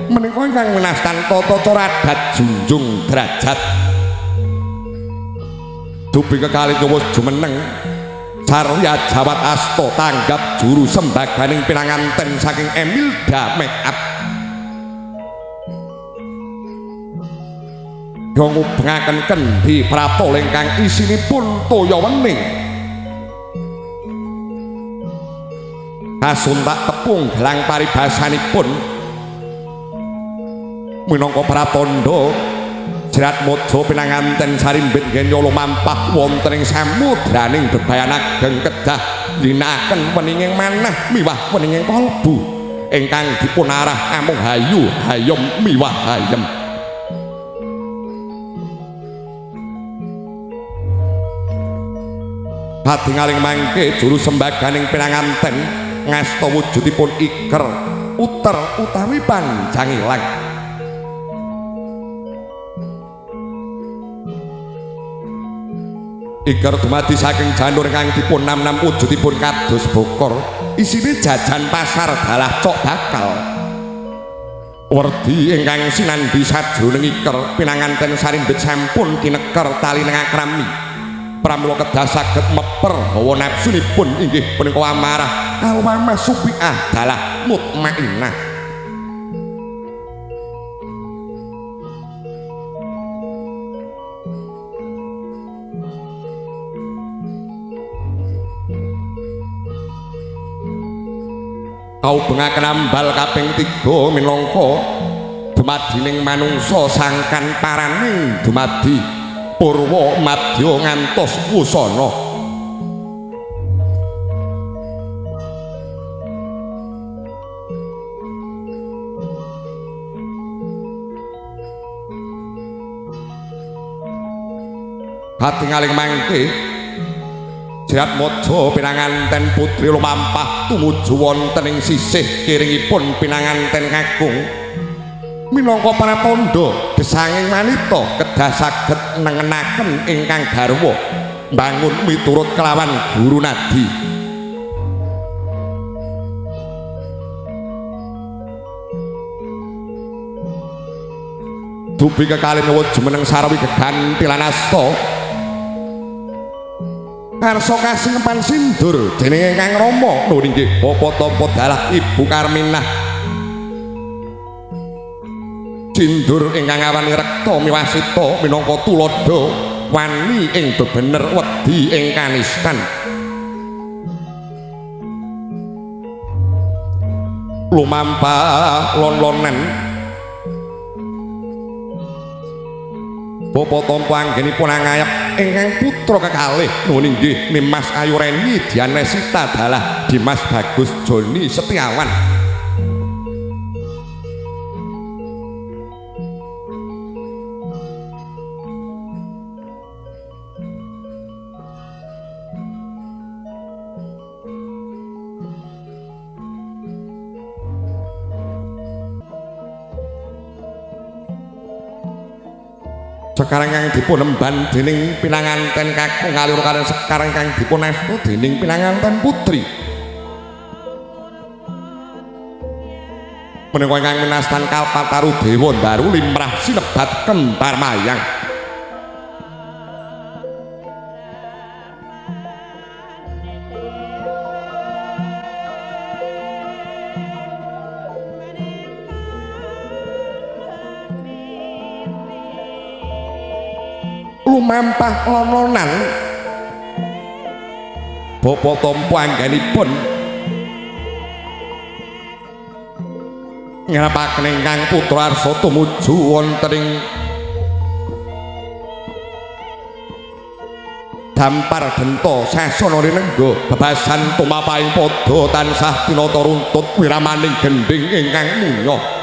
menika ingkang winastan tata cara adat junjung derajat dupi kekalih nyuwun jumeneng Sarya Jawat Asto tanggap juru sembaganing pinanganten saking Emilda Make Up ngubengaken kendi prapol ingkang isinipun toya wening kasuntak tepung gelang paribasanipun minangka pratandha Jerat Mojo pinanganten sarimbit ngenya lumampah wonten ing samudraning bebayan ageng kedah ginakaken weninging manah miwah weninging kalbu ingkang dipunarah amung hayu hayem miwah hayem patingaling mangke juru sembaganing pinanganten ngasta wujudipun iker uter utawi panjangilang iker dumadi saking janur ingkang dipun nam-nam wujudipun kados bokor isine jajan pasar dalah cok bakal werdi ingkang sinambi sajroning iker pinanganten sarimbit sampun kineker tali nengakrami pramila kedah saged meper hawa nafsunipun inggih punika amarah alwamah supiah dalah mutmainnah kau bengaken ambal kaping 3 minangka dumadining manungsa sangkan paraning dumadi purwa madya ngantos wusana katingaling mangke Jerat Mojo pinanganten putri lumampah tumuju wonten ing sisih kiringipun pinanganten kakung minangka pratandha gesanging wanita kedah saged nengenaken ingkang garwa bangun miturut kelawan guru nadi dupi kekalih nyuwun jumeneng sarwi gegantilan asta karso kasingepan sindur dening ingkang Rama lho nggih Bapa Tampa dalah Ibu Karminah sindur ingkang awani rekta miwasita minangka tuladha wani ing bebener wedi ing kanistan lumampah lon-lonen Bapa Tampa anggenipun angayap ingkang putra kekalih nuwun inggih Nimas Ayu Reni Dian Resita dalah Dimas Bagus Joni Setiawan sekarang kang dipun emban dening pinanganten kakung ngalur kaliyan sekarang kang dipun estu dening pinanganten putri menika ingkang winastan Kalpataru Dewa Daru limrah sinebat kembar mayang lumampah lononan Bapa Tampa anggenipun ngerapaken ingkang putra Arsa tumuju wonten ing dampar gento sasana rinengga bebasan tumapahing padha tansah tinata runtut wiramaning gending ingkang munya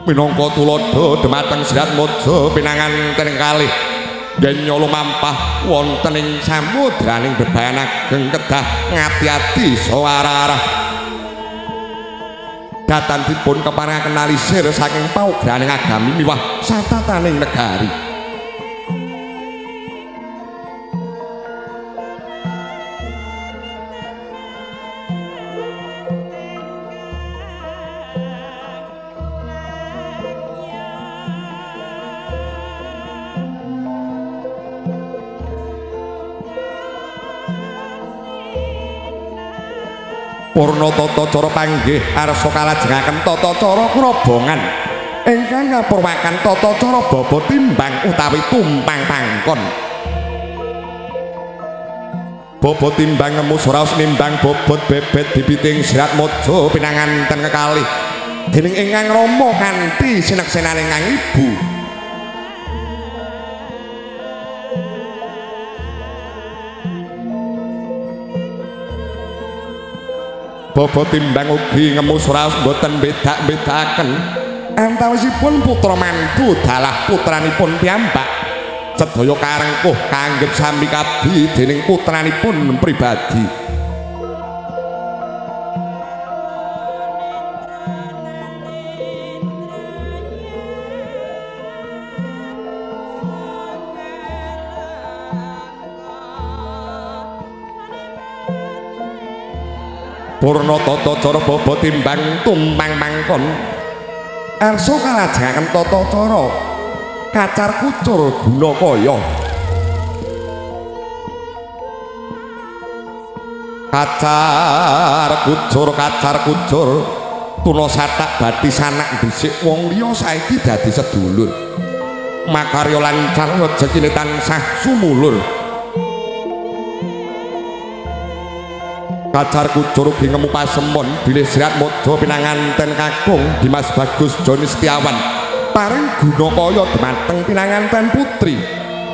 minangka tuladha dhumateng Jerat Mojo pinanganten kalih genya lumampah wonten ing samudraning bebayan ageng kedah ngati-ati sawarah datan dipun keparengaken alisir saking paugraning agami miwah satataning negari Purna tata cara panggih arsa kalajengaken tata cara krobongan ingkang ngapurwaken tata cara baba timbang utawi tumpang pangkon. Baba timbang ngemus raos nimbang bobot bebet bibiting Sirat Maja pinanganten kekalih dening ingkang Rama kanthi sineksenane ingkang ibu. Baba timbang ugi ngemus raos boten bedak-bedakaken antawisipun putra mantu dalah putranipun piyambak sedaya karengkuh kanggep sami kabeh dening putranipun pribadi. Purna tata cara baba timbang tumpang mangkon arsa kalajengaken tata cara kacar kucur guna kaya kacar kucur tuna satak bathi sanak dhisik wong liya saiki dadi sedulur makarya lancar rejekine tansah sumulur. Kacar kucur ugi ngemu pasemon bilih Sirat Maja pinanganten kakung Dimas Bagus Joni Setiawan paring guna kaya dhumateng pinanganten putri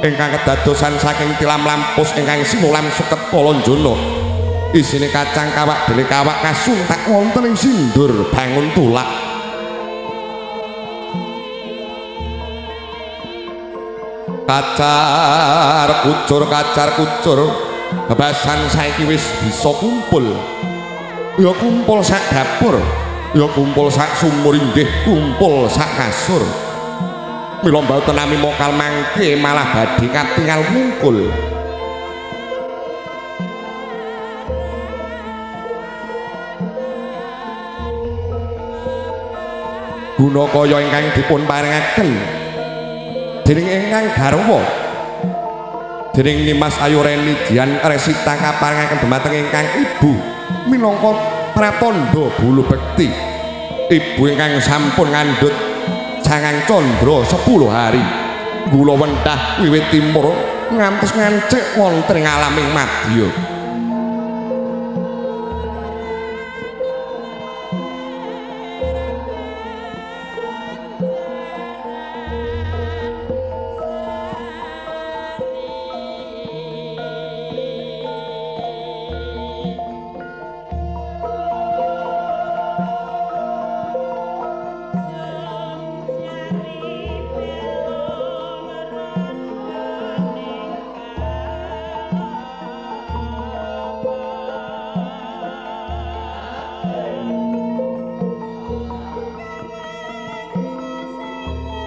ingkang kedadosan saking tilam lampus ingkang sinulam suket Kalanjana isine kacang kawak dene kawak kasuntak wonten ing sindur bangun tulak. Kacar kucur bebasan saiki wis bisa kumpul ya kumpul sak dapur ya kumpul sak sumur inggih kumpul sak kasur mila mboten nami mokal mangke malah badhe katingal mungkul. Guna kaya ingkang dipun paringaken dening ingkang garwa dening Nimas Ayu Reni Dian Resita kaparingaken dhumateng ingkang ibu minangka pratandha bulu bekti ibu ingkang sampun ngandhut jangang candra 10 hari kula wendah wiwit timur ngantos ngancik wonten ing alaming madya.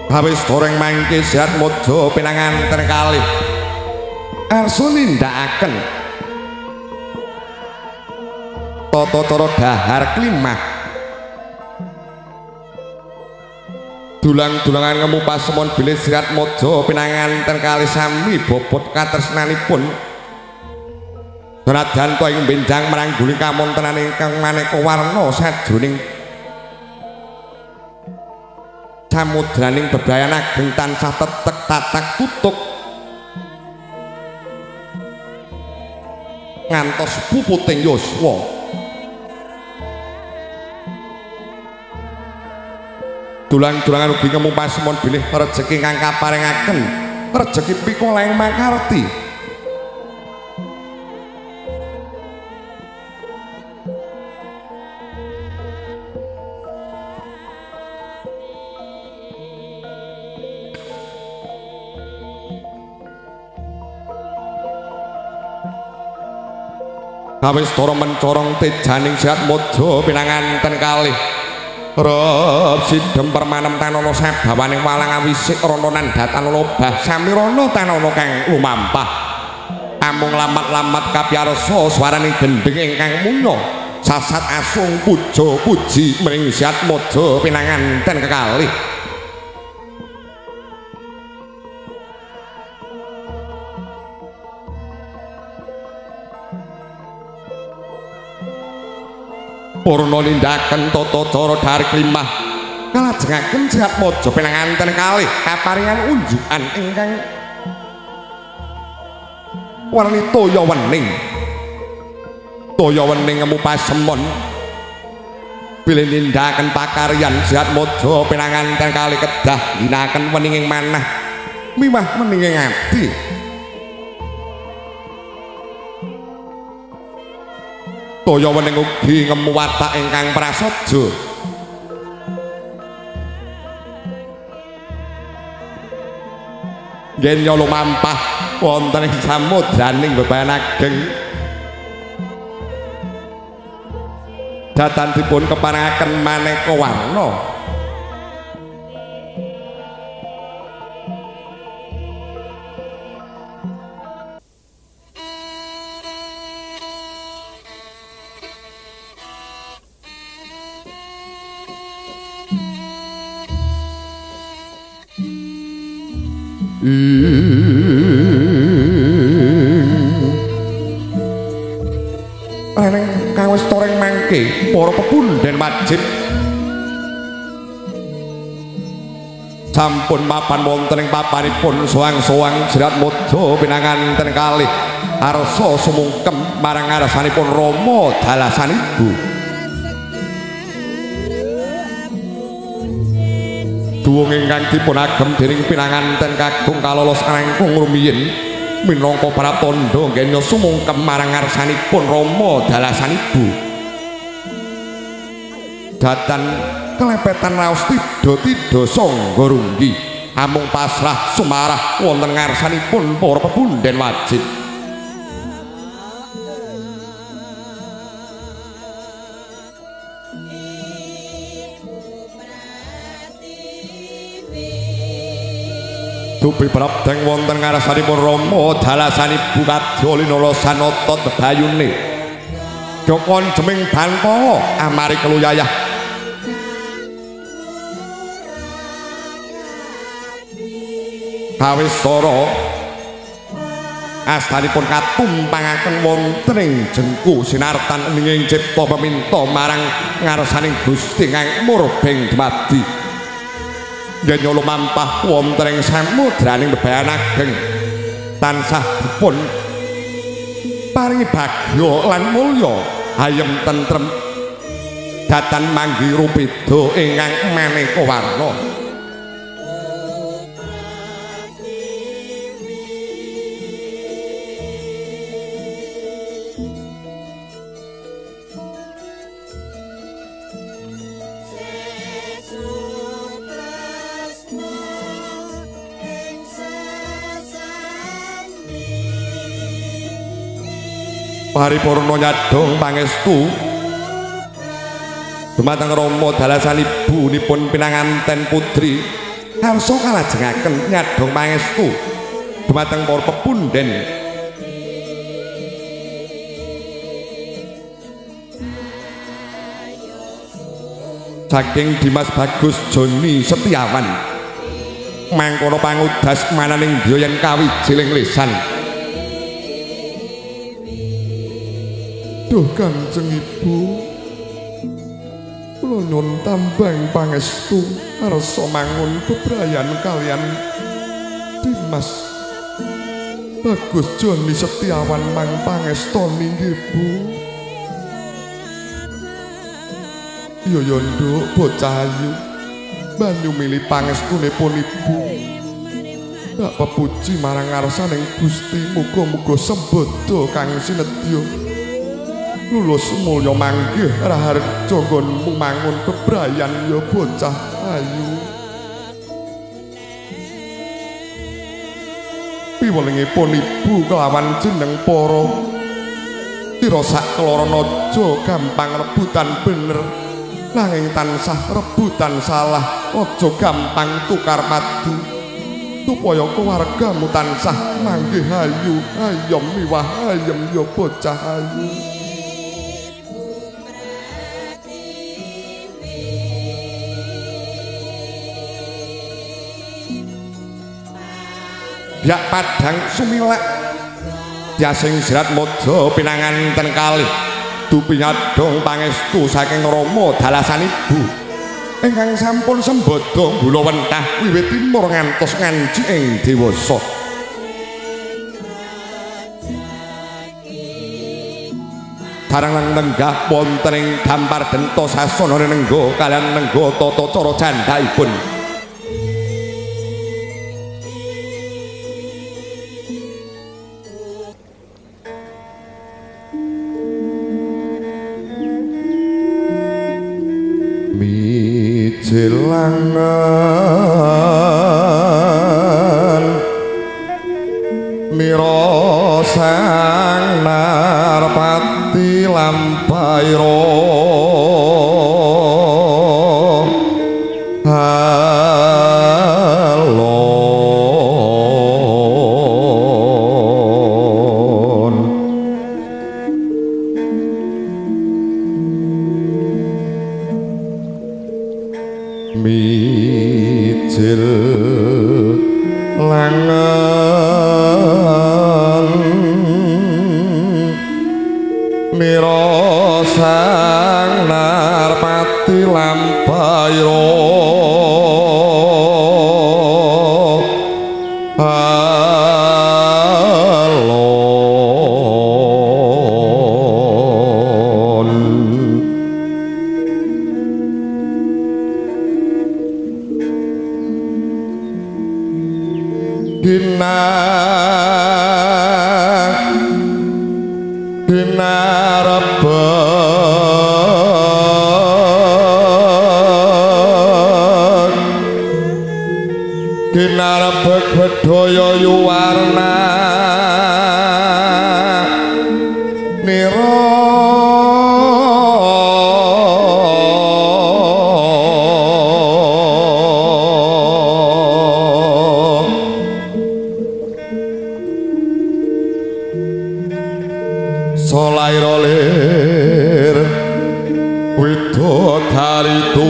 Awis goreng mangke Sirat Maja pinanganten kalih arsa nindakaken tata cara dahar klimah dulang-dulangan ngemu pasemon bilih Sirat Maja pinanganten kalih sami bobot katresnanipun senajan to ing benjang merangguli kamontenan ingkang maneka warna sajroning samudraning bebrayan ageng tansah tetek tatak tutuk ngantos puputing yuswa. Dulang-dulangan ugi ngemu pasemon bilih rejeki ingkang kaparingaken rejeki pikoleng makarti awis tara mencorong tejaning Sirat Maja pinanganten kalih rep sidhem permanem tanana sabawaning walang awisik rontonan datan lobah samirana tanana kang lumampah amung lamat-lamat kapiyarsa swaraning gendeng ingkang munya sasat asung puja puji mring Sirat Maja pinanganten kekalih. purna nindaken tata cara dari klimah kalajengaken Serat Mojo pinanganten kalih kaparingan unjukan ingkang warni toya wening ngemu pasemon bilih nindaken pakaryan Serat Mojo pinanganten kalih kedah ginakaken weninging manah miwah weninging ati toya wening ugi ngemu watak ingkang prasaja yen nyala mampah wonten ing samudraning bebayan ageng datan dipun keparengaken maneka warna Reneng kang wis toreng mangke para pepundhen wajib sampun mapan wonten ing papanipun soang-soang Serat Mojo pinanganten kalih arsa sumungkem marang ngarsanipun Rama dalasan ibu duwung ingkang dipun agem dening pinanganten kagung kalolos angkung rumiyin minangka pratandha nggenya sumungkem marang ngarsanipun Rama dalasan ibu datan kelepetan raos tidha sangga runggi amung pasrah sumarah wonten ngarsanipun para pepundhen wajib dupi prabdeng wonten ngarsanipun Rama dalasan ibu kadya sanata bebayune Jokon jeming banto amari keluyayah kawis soro astanipun katumpangaken wonten ing jengku sinartan ninging cipta peminta marang ngarsaning Gusti kang murbeng dumadi yen nyala mampah wonten ing samudraning bebayan ageng tansah dipun paringi bagya lan mulya ayem tentrem datan manggi rupeda ingkang maneka warna paripurna nyadong pangestu dumateng Rama dalasan ibunipun pinanganten putri harsa kalajengaken nyadong pangestu dumateng para pepundhen saking Dimas Bagus Joni Setiawan mangkono pangudas mananing yen kawijiling lisan duh Kanjeng Ibu kula nyuwun tambang pangestu arsa mangun bebrayan kalian Dimas Bagus Joni Setiawan mang pangestoni nggih Bu yo nduk bocah ayu banyu milih pangestunipun Ibu tak pepuji marang ngarsaning Gusti muga-muga sembada kang sinedya lulus mulya manggih raharja nggonmu mangun bebrayan ya bocah ayu piwelingipun Ibu kelawan jeneng para kira sak keloro aja gampang rebutan bener nanging tansah rebutan salah aja gampang tukar madu supaya keluargamu tansah manggih ayu ayem miwah ayem ya bocah ayu Yak Padang Sumilak Yasing Serat Mojo pinanganten kalih kudu pinyadong pangestu saking Rama dalasan ibu ingkang sampun sembada gula wentah wiwit timur ngantos nganji ing dewasa. Tarang nenggah wonten ing dampar denta sasana nenggo kaliyan nenggo tata cara jandhaipun. Mijelangan mira sang narpati lampaira alon mijil langan mira sang narpati lampaira alon Ginarebeg bedhaya yuwarna nira solaira lir widodari tu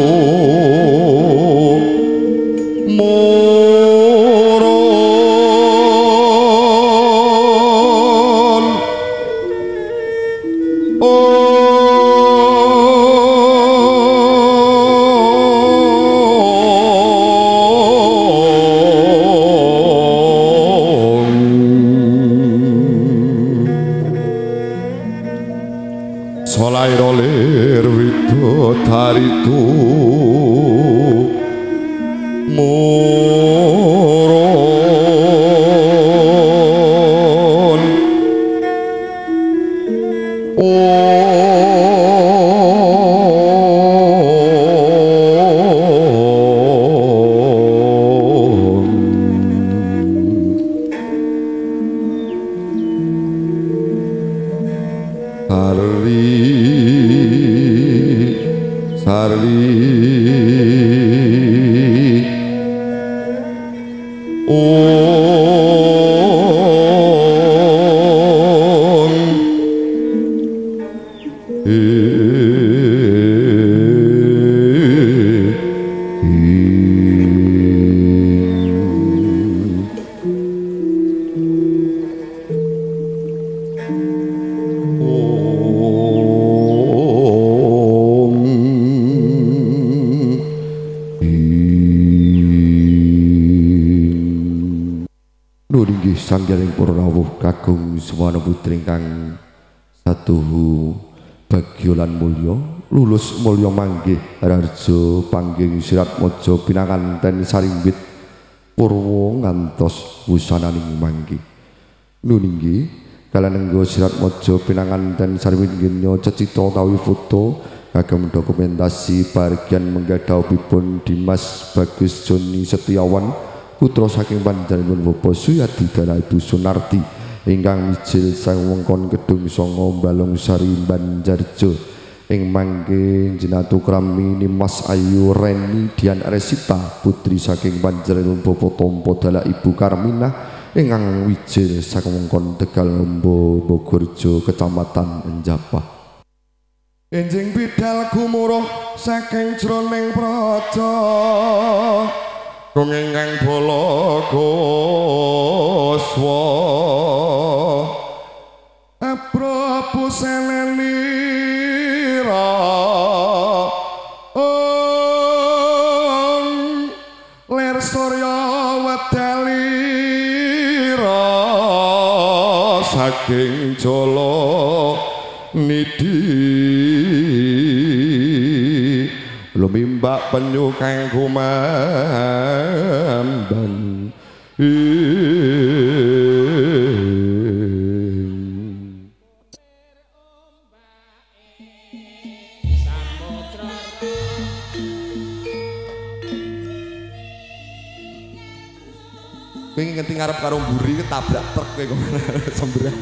solaira lir widodari tu murun Sarli Nuringgih sanggaring para rawuh kakung Suwana putri ingkang satuhu bagya lan mulya lulus mulya manggih harjo panggih sirat maja pinanganten sarimbit purwa ngantos wusananing manggih. Nuringgih kaliyan nggo sirat maja pinanganten sarimbit ngenya cecita utawi foto kagem dokumentasi bagian menggadhaupipun Dimas Bagus Joni Setiawan putra saking panjenenganipun Bapak Suyadi Dara Ibu Sunarti ingkang mijil sang wengkon Kedung Sanga Balong Sari Banjarjo ing mangke jenatu krami Mas Ayu Reni Dian Resita putri saking panjenenganipun Bapak Tompo Dala Ibu Karminah ingkang mijil saking wengkon Tegal Lembo Bogorjo Kecamatan Enjapah. Enjing bidal gumuruh saking jroning praja Kung ingkang bala Goswa Prabu Seneni surya wedalira saking jala nidi lumimbak penyu kang kumambang kowe ngerti ngarep karo mburi ketabrak truk kowe kok sembrang.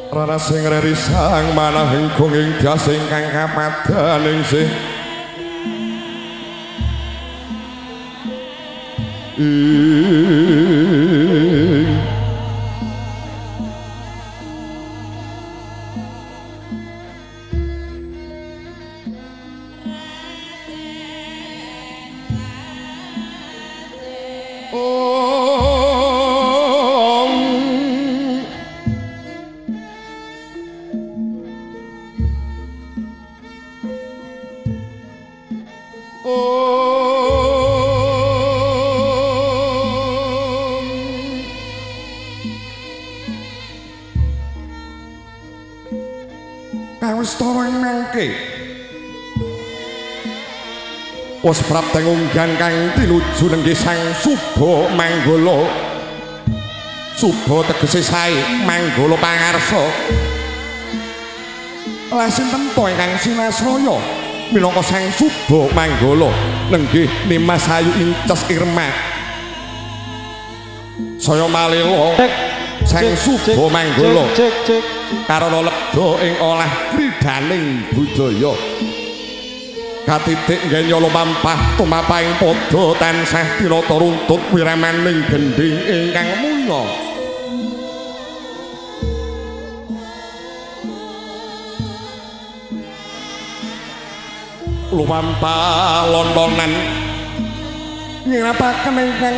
Rara sing rerisang manah ingkung ing das ingkang kapadaning sih oh mangke wis prapteng unggan kang tinuju nenggih Sang Suba Manggala. Suba tegese sae, Manggala pangarsa. Lah sinten to ingkang sinasraya minangka Sang Suba Manggala nenggih Nimas Ayu Inces Irma. Saya malila Sang Suba Manggala karana lega ing olah kridaning budaya. Katitik nggenya lumampah tumapahing padha tansah tinata runtut wiramaning gendhing ingkang muna. Lumampah londonan ngirapaken ingkang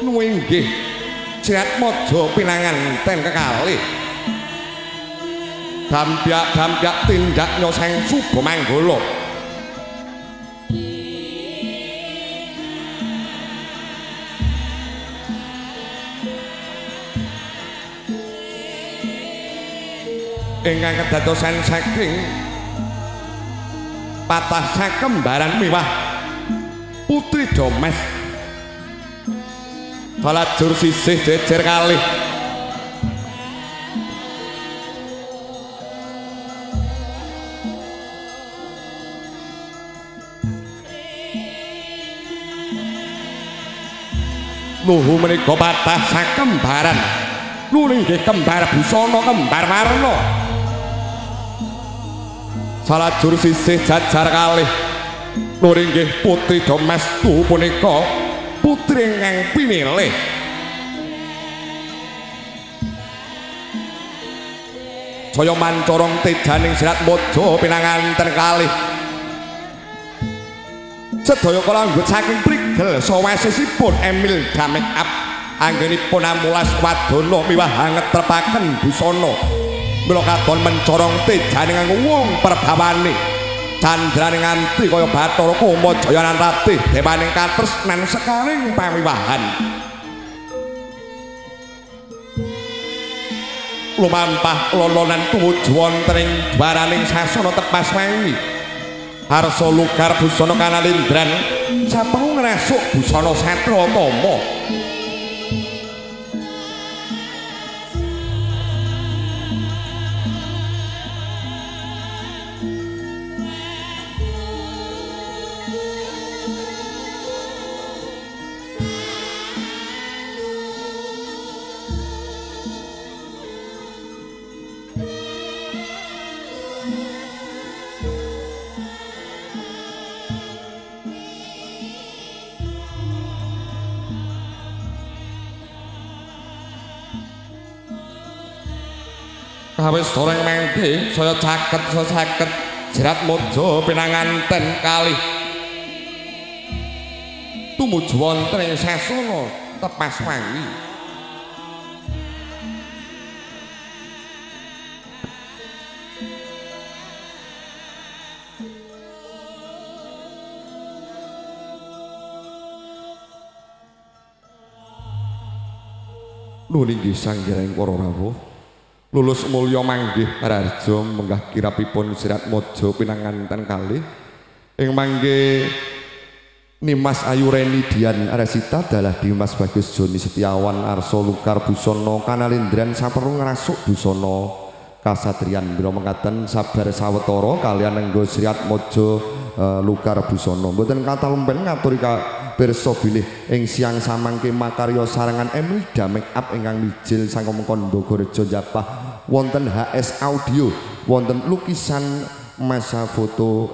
nuwinggih Sirat Maja pinanganten kekalih. Dampyak tindaknya Sang Suba Manggala. Ingkang kedadosan saking patah sakembaran miwah putri Domes salajur sisih jejer kalih. Nuhu menika patah sakembaran. Nuling nggih kembar busana kembar warna. Salajur sisih jajar kalih. Nuling nggih putri Domestu punika putri ingkang pinilih. Saya mancorong tejaning Sirat Maja pinanganten kalih. Sedaya kala anggot saking prigel sawasesipun Emil Da Make Up anggenipun amulas wadana miwah ngetrepaken busana. Mila katon mencorong tejaning wong perbawane. Candraning nganti kaya Bathara Kama Jayanan Ratih dewaning katresnan sekaring pamiwahan. Lumampah lolonan tumuju wonten ing dwaraning sasana Tepas Wangi. Arsa lugar busana Kanalindran saperlu ngresuk busana Satratama. Kawis doreng mangke saya caket Sirat Maja pinanganten kalih tumuju wonten ing sasana Tepas Wangi. Nulinggih sanggeling para rawuh lulus mulya manggih Raharja menggah kirapipun Sirat Maja pinanganten kalih ing mangke Nimas Ayu Reni Dian Resita adalah Dimas Bagus Joni Setiawan Arsa Lukar busana Kanalindran saperlu ngrasuk busana kasatriyan. Bila mengatakan sabar sawetara kalian nenggo Sirat Maja Lukar busana mboten kata lempen ngaturi pirsa bilih ing siang samangke makarya sarengan Emil Da Make Up ingkang mijil saking Kondogorejo Japah wonten HS audio wonten lukisan masa foto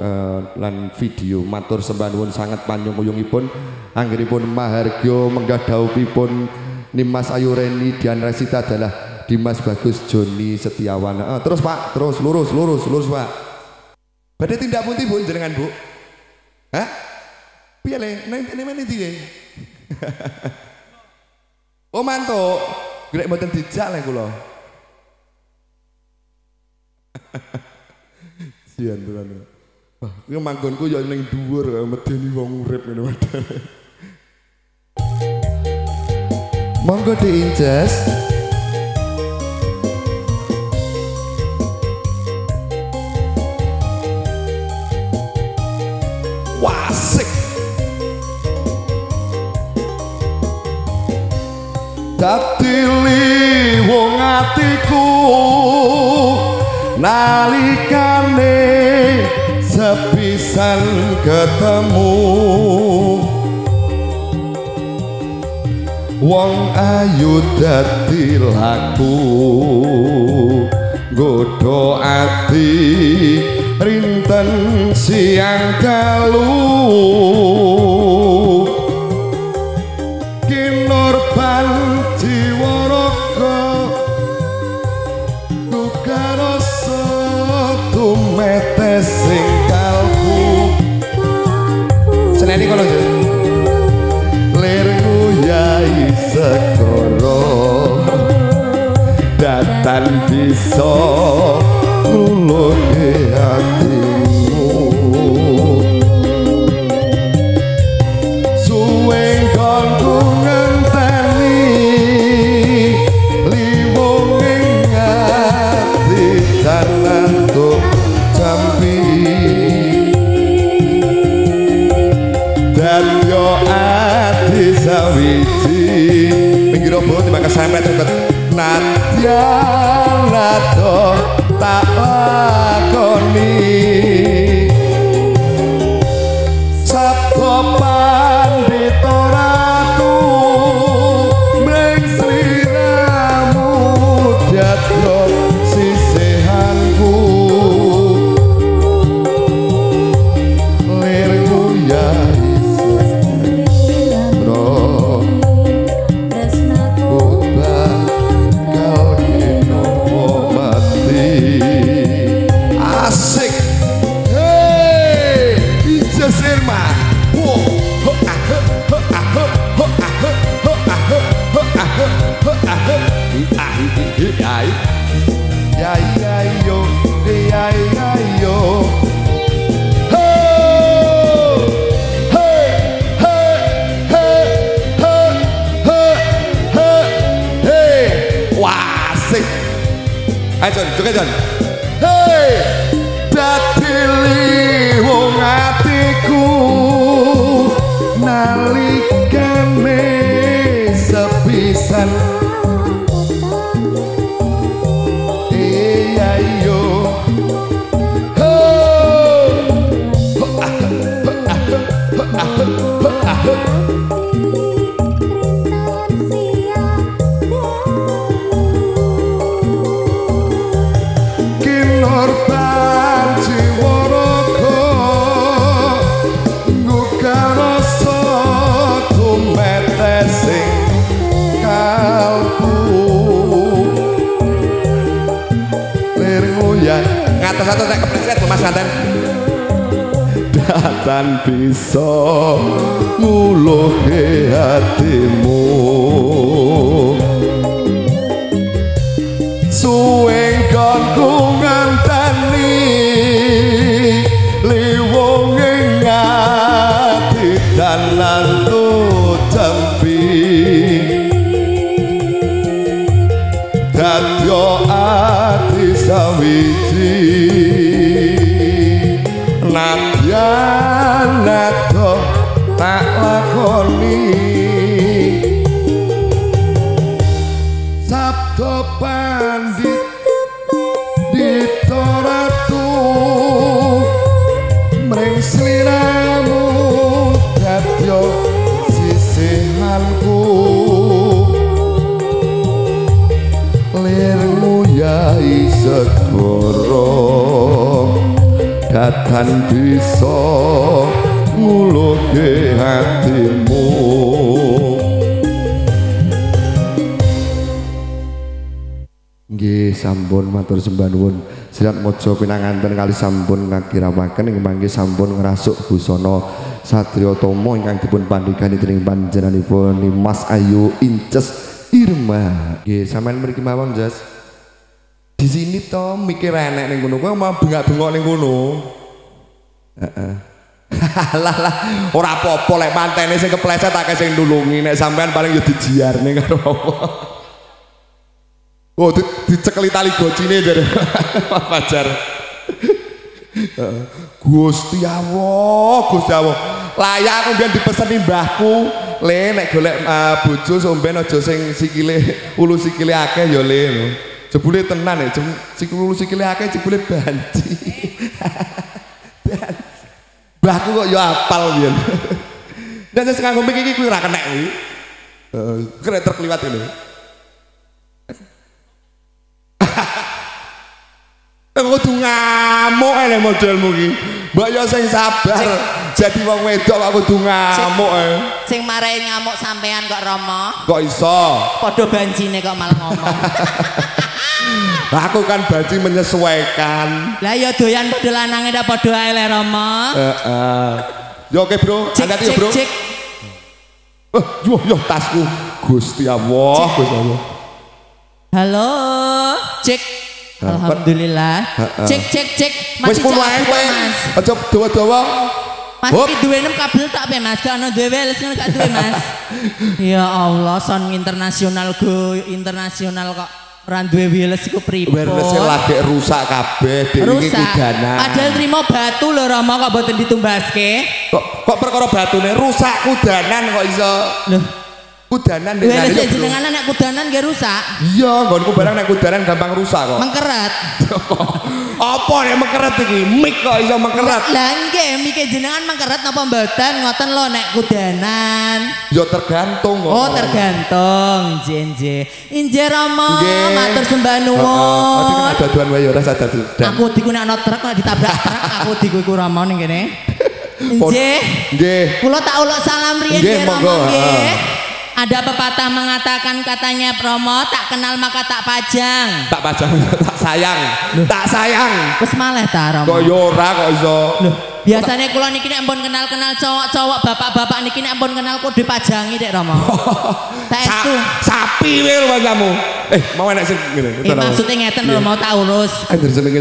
lan video. Matur sembah nuwun sanget panjung-uyungipun anggenipun mahargya menggah dawuhipun Nimas Ayu Reni Dian Resita adalah Dimas Bagus Joni Setiawan. Terus Pak, terus lurus Pak. Badhe tindak pundi Bu jenengan Bu? Hah? Piye le? Nene ndi nggih? Oh mantuk. Grek mboten dijak le kula. Sian tenan. Wah, iki manggonku ya ning dhuwur medeni wong urip ngene wae. Monggo diinces. asik dadi wong atiku nalikane sepisan ketemu wong ayu dadi laku godho ati rinten siang dalu kinurban jiwa raga duka rasa tumetes sing kalbu seneni kono lir nguyai segara datan bisa nulungi hatimu suwe kanggo ngenteni liwong ing ati dalan tuk jambi dan yo ati sawiji pinggir obo timbang kesempet deket nadyan rado tak lakoni sabda pandhita ratu mring sliramu jadya sisihanku lir nguyai sesro tresnaku bakal dinopo mati asik hey Ija Sirma wah asik ayo Jon, juga Jon hey dadi wong atiku nalikane sepisan iya yo kinurban jiwa raga ngguga rasa tumetes sing kalbu lir nguyai ngatos-atos nek kepleset Mas Ganten datan bisa nguluhi hatimu suwe kanggo nganteni liwong ing ati dalan jambi dadya ati sawiji nadyan rado tak lakoni sabda pandhita ratu mring sliramu dadya sisihanku lir nguyai segara datan bisa nguluhi hatimu nggih sampun matur sembah nuwun Sirat mojo pinanganten kali sampun ngakirawaken ing mangke sampun ngrasuk busana Satrio Tomo ingkang dipun pandhegani dening panjenenganipun Mas Ayu Inces Irma. Nggih sampean mriki mawon Jas. Di sini to mikir enek ning kono kowe mau bengak-bengok ning kono. Heeh. Lah ora apa-apa lek mantene sing kepleset akeh sing nulungi nek sampean paling yo dijiarne karo apa. Oh, dicekeli tali gocine jare Pak Fajar. Gusti Allah, Gusti Allah. Layak aku mbiyen dipeseni mbahku, Le nek golek bojo somben aja sing sikile ulu sikile akeh ya Le. Jebule tenan ya, ulu sikile akeh jebule banci. Mbahku kok ya apal mbiyen. Dan sing nganggo mik iki kuwi ora kenek kuwi. Kena terkeliwat ini. Kudu ngamuk ae modelmu iki. Mbak yo sing sabar. Jadi wong wedok kok kudu ngamuk ae. Sing marai ngamuk sampean kok Rama? Kok iso? Padha bancine kok malah ngomong. Aku kan banci menyesuaikan. Lah ya doyan padha lanange ndak padha ae le Rama. Heeh. Yo oke, Bro. Hati-hati ya, Bro. Yo tasku. Gusti Allah, Gusti Allah. Halo, cek. Alhamdulillah. Cek. Masih cek Mas. Aja dawa-dawa. Mas iki duwe nem kabel tak pe Mas, gak ono duwe weles ngono gak duwe Mas. Ya Allah, son internasional internasional kok ora duwe weles iku pripun? Weles lagi rusak kabeh, dhewe iki kudanan. Padahal trimo batu lho Rama kok mboten ditumbaske. Kok perkara batune rusak kudanan kok iso. Loh, kudanan nek weles jenengan nek kudanan nggih rusak. Iya, nggonku barang nek kudanan gampang rusak kok. Mengkeret. Apa nek mengkeret iki? Mik kok iso mengkeret? Lah nggih, mike jenengan mengkeret napa mboten? Ngoten lho nek kudanan. Ya tergantung kok. Oh, tergantung. Nggih. Injih Rama, matur sembah nuwun. Aku kan daduan wae ya ora sadar. Aku diku nek ana truk nek ditabrak truk, aku diku iku Rama ning kene. Nggih. Nggih. Kula tak uluk salam riyen nggih Rama nggih. Ada pepatah mengatakan katanya promo tak kenal maka tak pajang. Tak pajang, tak sayang. Tak sayang. Wis maleh ta Romo. Kok yo ora kok iso. Biasanya kula niki nek ampun kenal-kenal cowok-cowok bapak-bapak niki nek ampun kenal kok dipajangi Dek Romo. Tak itu. Sapi wae lho kamu. Mau enak sing ngene. Maksudnya ngeten lho mau tak urus.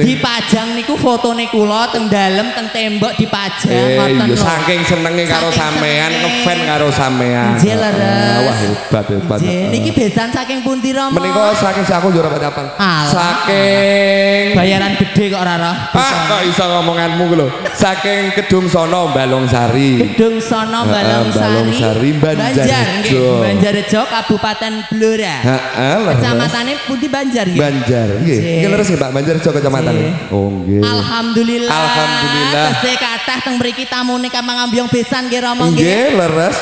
Dipajang niku fotone kula teng dalem teng tembok dipajang ngoten lho. Saking senenge karo sampean, ngefan karo sampean. Wah hebat. Niki besan saking pundi Romo? Menika saking aku yo ora apa. Saking bayaran gede kok ora roh. Kok iso ngomonganmu ku lho. Saking Kedung Sono Balong Sari. Kedung Sono Balong Sari. Banjarjo. Banjarjo Kabupaten Blora. Heeh. Kecamatannya pundi Banjar nggih. Banjar nggih. Nggih leres nggih Pak Banjarjo kecamatan. Oh nggih. Alhamdulillah. Alhamdulillah. Tesih kathah teng mriki tamune Kamang Ambyong besan nggih Rama nggih. Nggih leres.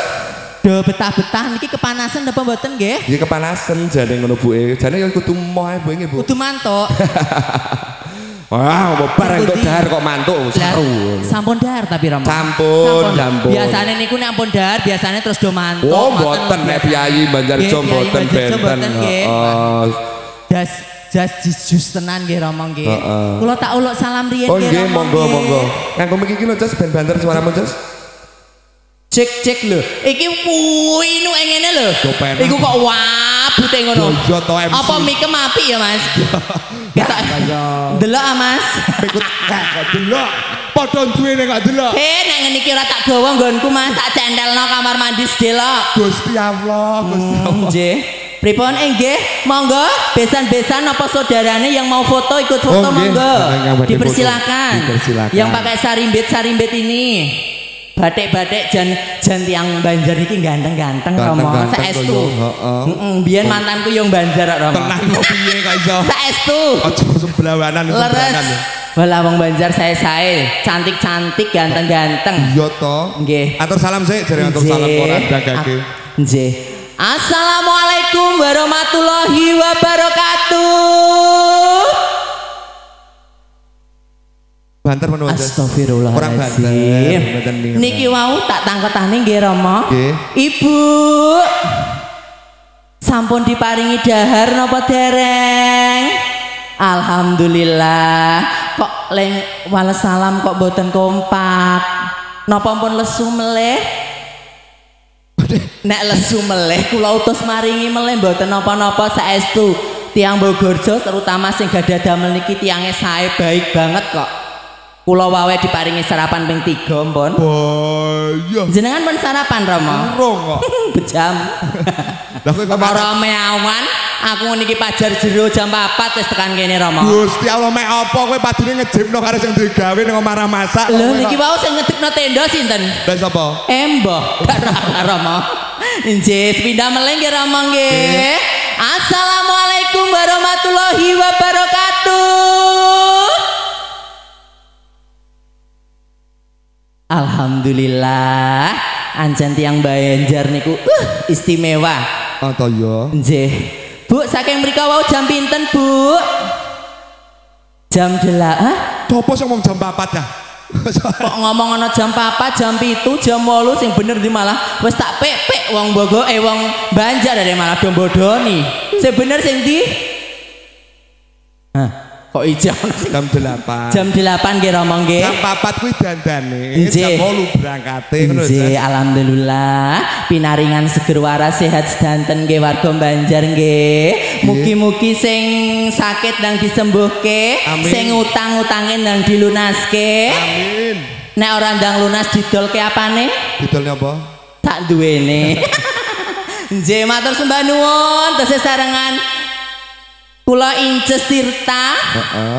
Do betah-betah niki kepanasan apa mboten nggih? Nggih kepanasan jane ngono buke. Jane ya kudu moh ae buke nggih Bu. Kudu mantuk. Wah, bareng kok dahar kok mantuk seru. Sampun dahar tapi Rama. Sampun. Biasane niku nek ampun dahar biasane terus do mantuk. Oh, mboten nek Piyayi Banjarjo mboten benten. Heeh. Jas jus tenan nggih Rama nggih. Kula tak uluk salam riyen nggih Rama. Oh nggih, monggo. Nganggo mriki lho Jas ben banter suaramu Jas. Cek lho. Iki kuwi nu ngene lho. Iku kok wabute ngono. Apa mikem apik ya Mas? Delok ah Mas. Ikut kok delok. Padha duwene kok delok. Nek ngene iki ora tak gawa nggonku Mas, tak centelno kamar mandi sedelok. Gusti Allah, Gusti Allah. Nggih. Pripun nggih? Monggo besan-besan apa saudarane yang mau foto ikut foto monggo. Dipersilakan. Yang pakai sarimbit ini. Batik-batik jan tiang Banjar iki ganteng-ganteng Romo. Saestu. Biyen mantanku yang Banjar Romo. Tenan kok piye kok iso? Saestu. Aja sebelawanan. Wala wong Banjar sae-sae, cantik-cantik, ganteng-ganteng. Iya to. Nggih. Atur salam sik, jare atur salam ora dagake. Nggih. Assalamualaikum warahmatullahi wabarakatuh. Banter menawa. Astagfirullahaladzim. Niki wau tak tangketane nggih Rama. Ibu sampun diparingi dahar napa dereng? Alhamdulillah. Kok leng wales salam kok boten kompak. Napa pun lesu meleh? Nek lesu meleh kula utus maringi meleh mboten napa-napa saestu. Tiang Bogorjo terutama sing gadah damel niki tiange sae baik banget kok. Kula wae diparingi sarapan ping 3 mpun. Iya. Jenengan pun sarapan Rama? Urung kok. Bejam. Lah kowe kok ora meawan. Aku ngene iki pajar jero jam 4 wis tekan kene Rama. Gusti Allah mek apa kowe padune ngejimno karo sing duwe gawe ning omah masak. Lho niki wau sing ngedekno tenda sinten? Lah sapa? Mbah, Rama. Nggih, pindah meleng nggih Rama nggih. Assalamualaikum warahmatullahi wabarakatuh. Alhamdulillah, anjen tiang Banjar niku istimewa. Oh to ya. Nggih. Bu, saking mrika wau jam pinten, Bu? Jam 8. Sopo sing ngomong jam 4 dah? Kok ngomong ana jam 4, jam 7, jam 8 sing bener di malah wis tak pepek wong Bogo wong Banjar dari malah do bodoni. Sing bener sing ndi? Hah, kok ijo jam 8. Jam 8 nggih Rama nggih. Jam 4 kuwi dandane, jam 8 berangkate ngono. Nggih, alhamdulillah pinaringan seger waras sehat sedanten nggih warga Banjar nggih. Mugi-mugi sing sakit ndang disembuhke, sing utang-utange ndang dilunaske. Amin. Nek ora ndang lunas didolke apane? Didolne apa? Tak duwene. Nggih, matur sembah nuwun tesih sarengan kula Inces Tirta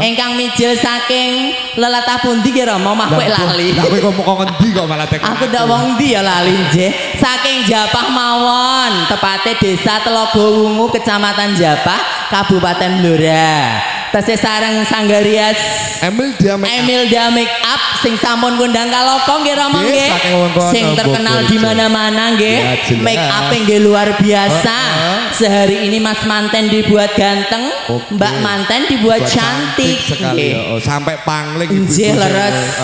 ingkang mijil saking lelatah pundi nggih Rama mah kowe lali. Lah kowe kok ngendi kok malah tek. Aku ndak wong ndi ya lali nggih. Saking Japah mawon, tepate Desa Telogowungu, Kecamatan Japah, Kabupaten Blora. Tesih sareng Sanggarias Emil Dia Make Up sing sampun kondang kaloko nggih Rama nggih. Sing terkenal di mana-mana nggih. Make up nggih luar biasa. Sehari ini Mas Manten dibuat ganteng, Mbak Manten dibuat cantik sekali. Sampai pangling nggih leres.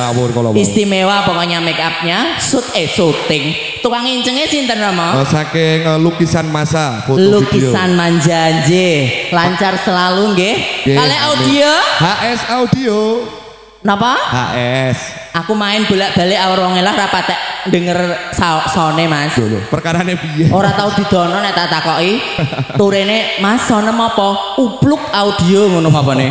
Istimewa pokoknya make upnya, syuting. Tukang incenge sinten Rama? Saking lukisan masa, foto lukisan video. Manja nggih. Lancar selalu nggih. Kali audio? HS audio. Napa? HS. Aku main bolak-balik awrongelah rapat denger sone Mas. Perkarane piye? Ora tau didono nek tak takoki. Turene Mas sone apa? Upluk audio ngono apane?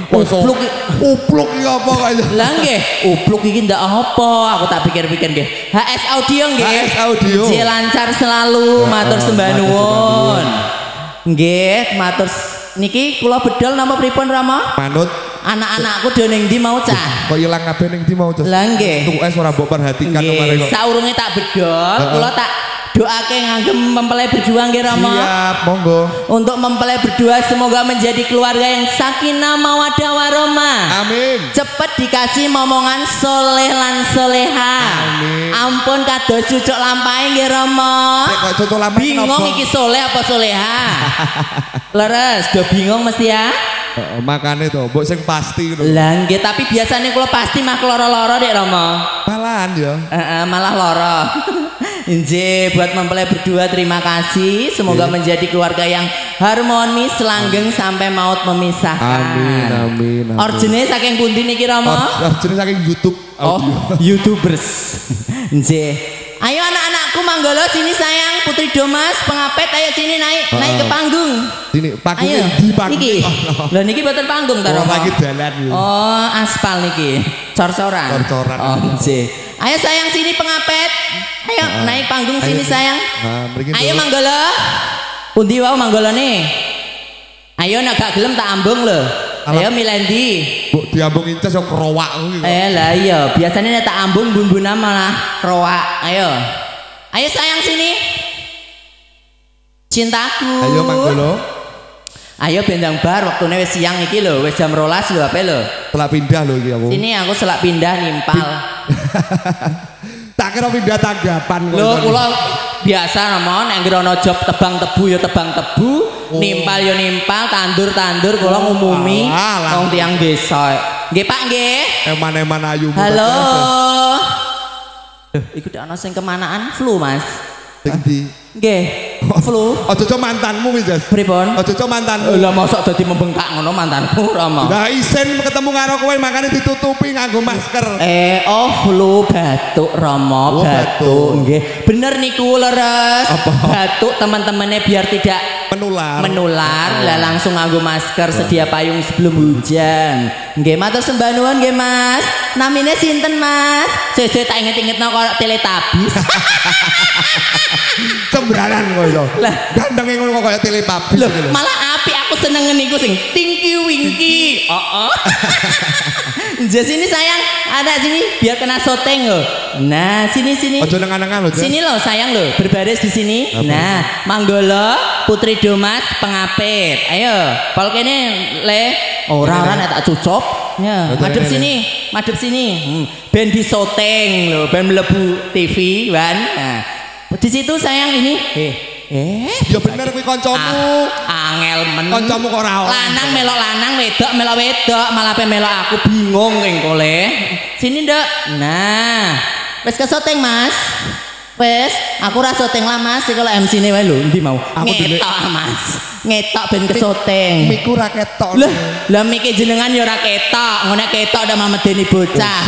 Upluk iki apa kok? Lah nggih, upluk iki ndak apa? Aku tak pikir-pikir nggih. HS audio nggih. HS audio. Nggih lancar selalu, matur sembah nuwun. Nggih, matur niki kula bedol napa pripun Rama? Manut. Anak-anakku do ning ndi mau cah? Kok ilang kabeh ning ndi mau cah? Lah nggih. Tuwes ora mbok perhatikan kemarin kok. Saurunge tak bedol, kula tak doake ngangge mempelai berjuang nggih Rama. Siap, monggo. Untuk mempelai berdua semoga menjadi keluarga yang sakinah mawaddah warahmah. Amin. Cepet dikasih momongan soleh lan soleha. Amin. Ampun kados cucuk lampahe nggih Rama. Kok cucuk lampahe bingung iki soleh apa soleha. Leres, do bingung mesti ya. Makane to, mbok sing pasti ngono. Lah nggih, tapi biasanya kula pasti mah loro-loro Dek Rama. Malahan ya. Malah loro. Nggih, buat mempelai berdua terima kasih. Semoga menjadi keluarga yang harmonis, langgeng sampai maut memisahkan. Amin. Origine saking pundi niki Rama? Origine saking YouTube. YouTubers. Nggih. Ayo anak-anakku manggolo sini sayang, Putri Domas, Pengapet ayo sini naik ke panggung. Sini panggungnya di panggung. Niki. Lah niki boten panggung ta Rama? Lagi dalan. Oh, aspal niki. Cor-coran. Oh, nggih. Ayo sayang sini Pengapet. Ayo naik panggung sini sayang. Ayo manggolo. Pundi wae manggolone? Ayo nek gak gelem tak ambung lho. Ayo Milendi. Mbok diambung Inces yo krowak kuwi. Lah iya, biasanya nek tak ambung bumbuna malah krowak. Ayo. Ayo sayang sini. Cintaku. Ayo manggolo. Ayo bendang bar waktune wis siang iki lho, wis jam 12 lho ape lho. Selak pindah lho iki aku. Sini aku selak pindah nimpal. Tak kira pindah tanggapan kok. Lho kula biasa namon nek ngira ana job tebang tebu ya tebang tebu, nimpal ya nimpal, tandur-tandur kula ngumumi wong tiyang desa. Nggih Pak nggih. Eman-eman ayu. Halo. Duh, iku ana sing kemanaan flu Mas. Sing ndi? Nggih. Flu. Aja mantanmu wis. Pripun? Aja mantanmu. Lah mosok dadi membengkak ngono mantanku Rama. Lah isen ketemu karo kowe makane ditutupi nganggo masker. Flu batuk Rama, batuk. Nggih. Bener niku leres. Batuk teman-temannya biar tidak menular. Lah langsung nganggo masker, sedia payung sebelum hujan. Nggih, matur sembah nuwun nggih Mas. Namine sinten Mas? Sesuk tak inget-ingetno kok Teletubbies. sembranan kok iso. Lah, gandenge ngono kok kaya Teletubbies lho. gitu. Malah apik aku seneng niku sing Tinky Winky. Heeh. Jadi sini sayang, ada sini biar kena syuting loh. Nah, sini. Ojo nengan-nengan lho, sini loh sayang loh, berbaris di sini. Apa? Nah, Manggolo Putri Domas Pengapit. Ayo, pol kene le ora tak cucuk. Ya, madep sini. Ben di syuting loh, ben mlebu TV kan. Nah, di situ sayang ini. Ya bener kuwi kancamu. Angel men. Kancamu kok ora oleh. Lanang melok lanang, wedok melok wedok, malah pe melok aku bingung ning kole. Sini, Nduk. Nah, wis ke syuting, Mas. Wis, aku ra syuting lah, Mas. Iki kalau MC-ne wae lho, endi mau? Ngetok, Mas. Ngetok ben ke syuting. Miku ra ketok. Lah mike jenengan ya ora ketok. Ngono ketok udah medeni bocah.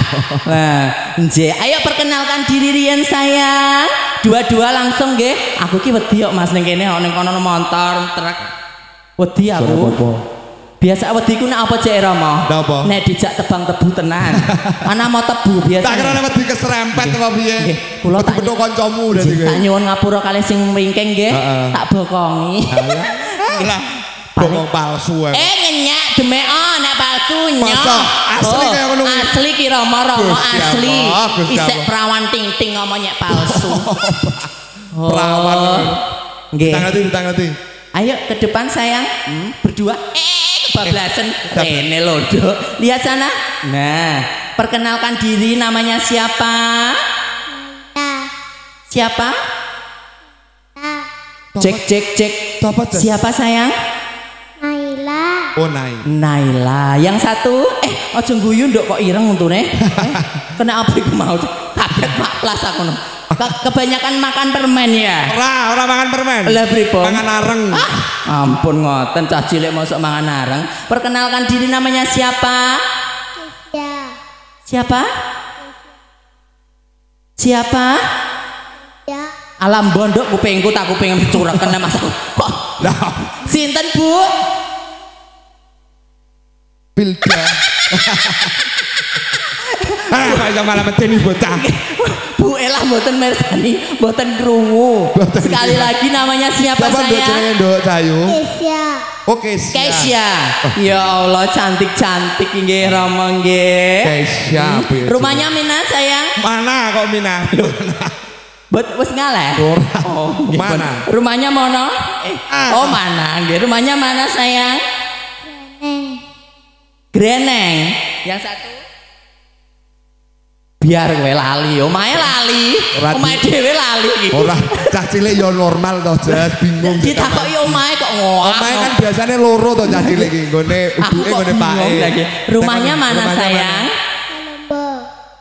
Nah, nggih, ayo perkenalkan diri riyen sayang. Dua-dua langsung nggih. Aku ki wedi kok Mas ning kene ning kono motor truk. Wedi aku. Biasa wediku nek apa cek Rama? Nek dijak tebang tebu tenan. Ana mau tebu biasa. Tak kira wedi keserempet apa piye? Kula tak betul kancamu dadi kowe. Tak nyuwun ngapura kalih sing mringking nggih. Tak bokongi. Lah, bokong palsu ae. Ngenyak demek nek palsu nyok. Asli kaya ngono. Asli ki Rama asli. Isek perawan ting-ting ngomong nyek palsu. Perawan. Nggih. Tangati. Ayo ke depan sayang. Berdua. Bablasan rene lho, Duk. Lihat sana. Nah, perkenalkan diri, namanya siapa? Siapa? Cek. Siapa sayang? Naila. Oh, Naila. Yang satu, ojo guyu nduk kok ireng untune. Kena apa iku mau? Kaget maklas aku no. Kebanyakan makan permen ya. Ora makan permen. Lah pripun? Mangan areng. Ampun ngoten cah cilik mosok mangan areng. Perkenalkan diri, namanya siapa? Siapa? Alam bondok kupingku tak kuping cureken Mas. Kok? Sinten, Bu? Pilda. Kaya malah medeni bocah. Bu elah mboten mirsani, mboten krungu. Sekali lagi namanya siapa saya? Jenenge Nduk Cayu. Kesia. Oh, Kesia. Ya Allah, cantik-cantik nggih Rama nggih. Kesia. Rumahnya Mina sayang? Mana kok Mina? Wis ngaleh. Oh, mana? Rumahnya mono? Oh, mana nggih? Rumahnya mana sayang? Greneng. Yang satu? Biar kowe lali, omahe lali. Omahe dhewe lali iki. Ora, cah cilik ya normal to, Jas, bingung. Ditakoki omahe kok ngono. Omahe kan biasane loro to cah cilik iki, nggone ibuke nggone pake. Rumahnya mana sayang?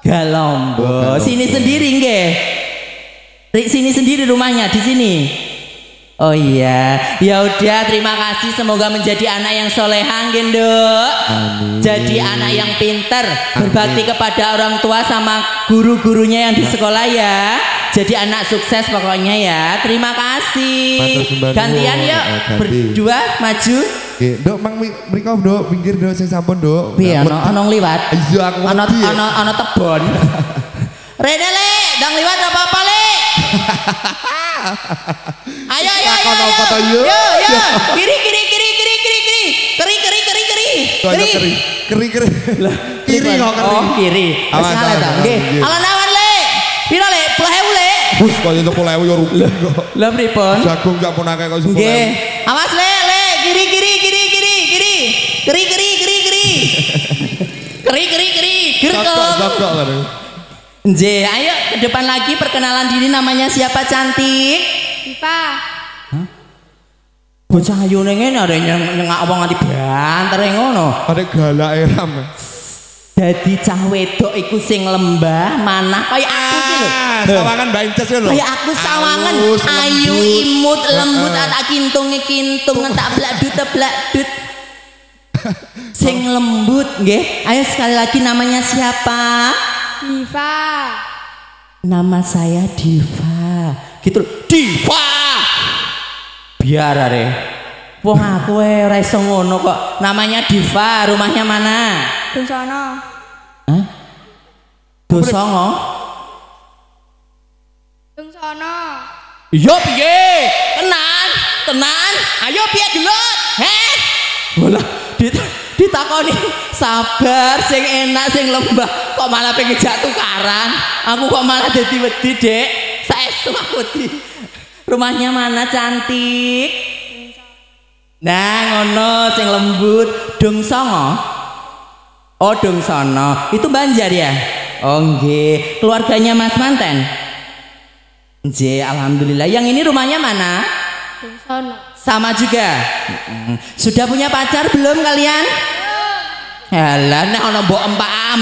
Galombo. Sini sendiri nggih. Sini sendiri rumahnya, di sini. Oh iya, ya udah, terima kasih, semoga menjadi anak yang soleha nggih, Nduk. Jadi anak yang pinter, berbakti kepada orang tua sama guru-gurunya yang di sekolah ya. Jadi anak sukses pokoknya ya. Terima kasih. Gantian yuk, berdua maju. Nduk, mang mriko Nduk, pinggir Nduk sing sampun Nduk. Piye ana liwat? Iya, aku ngerti. Ana tebon. Rene Le, ndang liwat apa-apa Le? Ayo. Yo. Kiri. Kiri kok keri. Oh, kiri. Wis ngale ta. Nggih. Alon-alon Le. Piro Le? 10.000 Le. Wis kok entuk 10.000 yo rugi kok. Lah pripun? Jagung gak punake kok 10.000. Nggih. Awas Le. Kiri. Gerkong. Nggih, ayo ke depan lagi, perkenalan diri, namanya siapa cantik? Diva. Bocah ayu ning ngene are nyengak wong nganti banter ngono. Are galake ram. Dadi cah wedok iku sing lembah manah kaya aku iki lho. Sawangan Mbak Inces lho. Kaya aku sawangan ayu imut lembut tak kintung tak blak-dut. Sing lembut nggih. Ayo sekali lagi, namanya siapa? Diva. Nama saya Diva. Gitu loh. Diva. Biar are. Wong aku ora iso ngono kok. Namanya Diva, rumahnya mana? Dosono. Hah? Dosono. Iya piye? Tenan. Ayo piye gelut? Heh. Walah ditakoni sabar sing enak sing lembah kok malah pengen jak tukaran. Aku kok malah dadi wedi, Dek. Saestu aku wedi. Rumahnya mana cantik? Nah, ngono sing lembut, Dong Songo. Oh, Dong Sono. Itu Banjar ya? Oh, nggih. Keluarganya Mas Manten. Nggih, alhamdulillah. Yang ini rumahnya mana? Dong Sono. Sama juga. Sudah punya pacar belum kalian? Halah, nek ana mbok empam,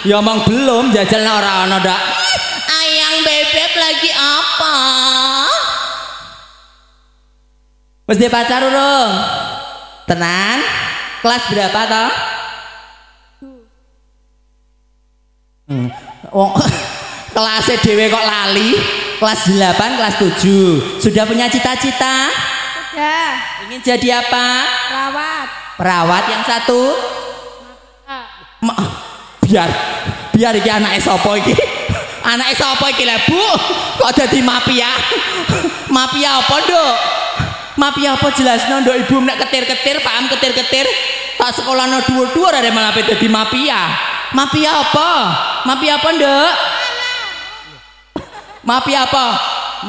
ya omong belum, jajal nek ora ana ndak. Ayang bebek lagi apa? Wis dia pacar urung? Tenan? Kelas berapa toh? Oh, kelasnya dewe kok lali. Kelas 8, kelas 7. Sudah punya cita-cita? Sudah. Ingin jadi apa? Perawat. Perawat yang satu? Biar iki anake sapa iki? Anake sapa iki lho, Bu? Kok dadi mafia? Mafia apa, Nduk? Mafia apa jelasno, Nduk? Ibu nek ketir-ketir, paham ketir-ketir? Tak sekolahno dhuwur-dhuwur arek malah dadi mafia. Mafia apa? Mafia apa, Nduk? Mafia apa?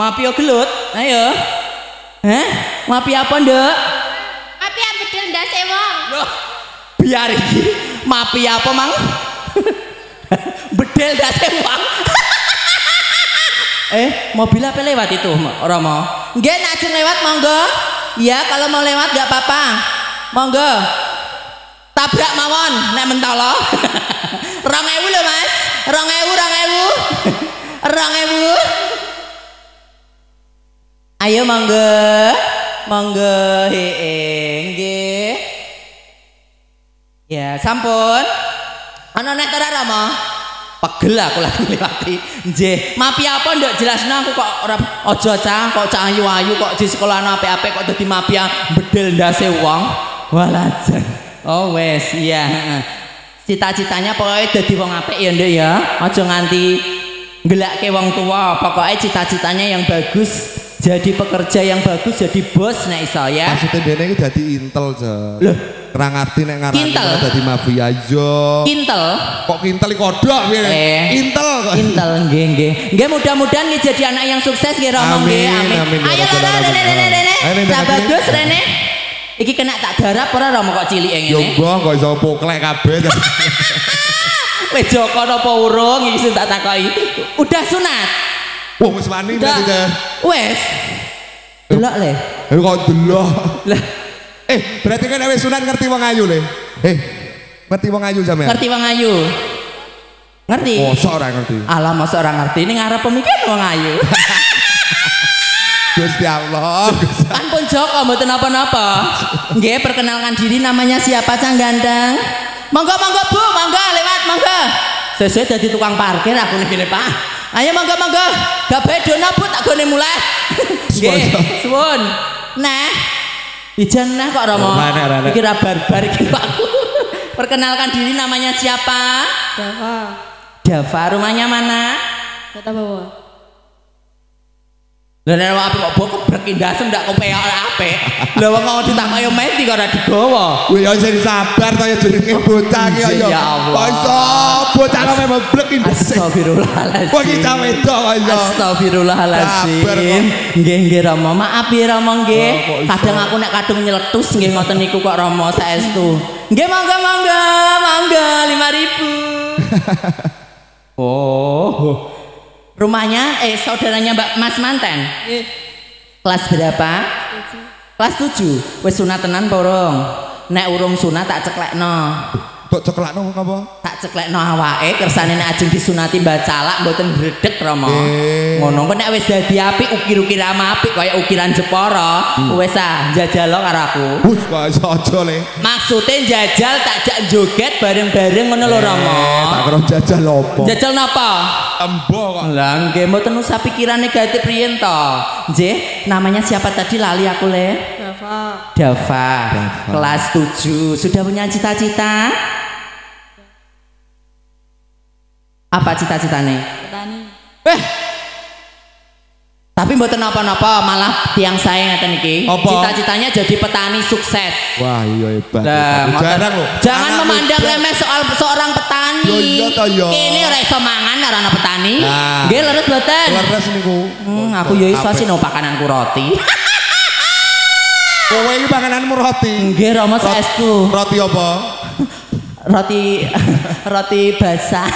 Mafia gelut? Ayo. Heh? Mafia apa, Nduk? Mafia bedil ndase wong. Loh, biar iki mafia apa, Mang? Bedel ndase wong. Mobil apa lewat itu, Romo? Nggih, nek ajeng lewat monggo. Ya, kalau mau lewat enggak apa-apa. Monggo. Tabrak mawon nek mentolo. 2000 lho, Mas. 2000. Ayo monggo nggih. Ya sampun. Ana nek ora Rama? Pegel aku lagi ngliwati. Nggih, mafia apa nduk jelasno aku kok ora aja cah, kok cah ayu-ayu kok di sekolahno apik-apik kok dadi mafia bedel ndase wong. Walajan. Oh wes, iya, cita-citanya pokoknya dadi wong apik ya nduk ya. Aja nganti ngelake wong tua, pokoknya cita-citanya yang bagus, jadi pekerja yang bagus, jadi bos nek iso ya. Maksudnya dene iki dadi intel, Cak. Loh, ora ngerti nek ngarani dadi mafia yo. Kintel. Kok kintel kodok piye? Intel kok. Intel nggih. Nggih mudah-mudahan nggih jadi anak yang sukses nggih Romo nggih. Amin. Ayo Rene. Tak bagus Rene. Iki kena tak garap ora Romo kok cilike ngene. Yo mbah kok iso poklek kabeh. Wis Joko napa urung iki sing tak takoki. Udah sunat. Wong wis wani berarti kan. Wes. Delok le. Kok delok. Lah. Berarti kan wis sunat ngerti wong ayu le. Ngerti wong ayu sampean? Ngerti wong ayu. Ngerti? Mosok ora ngerti. Alah mosok ora ngerti ning ngarep pemikir wong ayu. Gusti Allah. Kan pun Joko mboten napa-napa. Nggih, perkenalkan diri namanya siapa Cang Ganteng? Monggo Bu, monggo lewat monggo. Sesuk dadi tukang parkir aku ning kene, Pak. Ayo monggo. Gak bedono Bu tak gone mulai. Nggih, suwun. Nah. Ijan nah kok Romo. Iki ra barbar iki Pak. Perkenalkan diri namanya siapa? Dava. Rumahnya mana? Kota Bawah. Lah nek apik kok bok kebrek indasem ndak kepeak apik. Lah wong kok ditakoki menti kok ora digawa. Kuwi ya sing sabar to ya jenenge bocah iki ya. Kok iso bocah kok meblek indasem. Astagfirullahaladzim. Kok iki cah wedok kok iso. Astagfirullahaladzim. Nggih Rama, maaf ya Rama nggih. Kadang aku nek kadung nyeletus nggih ngoten niku kok Rama saestu. Nggih monggo 5.000. Oh. Rumahnya saudaranya Mbak Mas Manten. Kelas berapa? 7. Kelas 7. Wis sunat tenan apa urung? Nek urung sunat tak ceklekno. Kok ceklekno apa? Tak ceklekno awake kersane nek ajeng disunati Mbak Calak mboten bredeg Rama. Ngono kok nek wis dadi apik ukir-ukir ama apik kaya ukiran Jepara, wis njajal karo aku. Wis kok iso aja le. Maksude njajal tak jak joget bareng-bareng ngono lho Rama. Tak kira jajal opo? Jajal napa? Embo kok. Lah nggih mboten usah pikiran negatif riyen to. Nggih, namanya siapa tadi lali aku le? Dava. Kelas 7. Sudah punya cita-cita? Apa cita-citanya? Petani. Tapi mboten napa-napa, malah tiang saya ngeten iki. Cita-citanya jadi petani sukses. Wah, iya hebat. Jarang loh. Jangan memandang remeh soal seorang petani. Iya ta ya. Kene ora iso mangan ora ana petani. Nggih leres mboten? Leres niku. Aku ya iso sih no pakananku roti. Kowe iki pakananmu roti. Nggih, Rama saestu. Roti apa? Roti basah.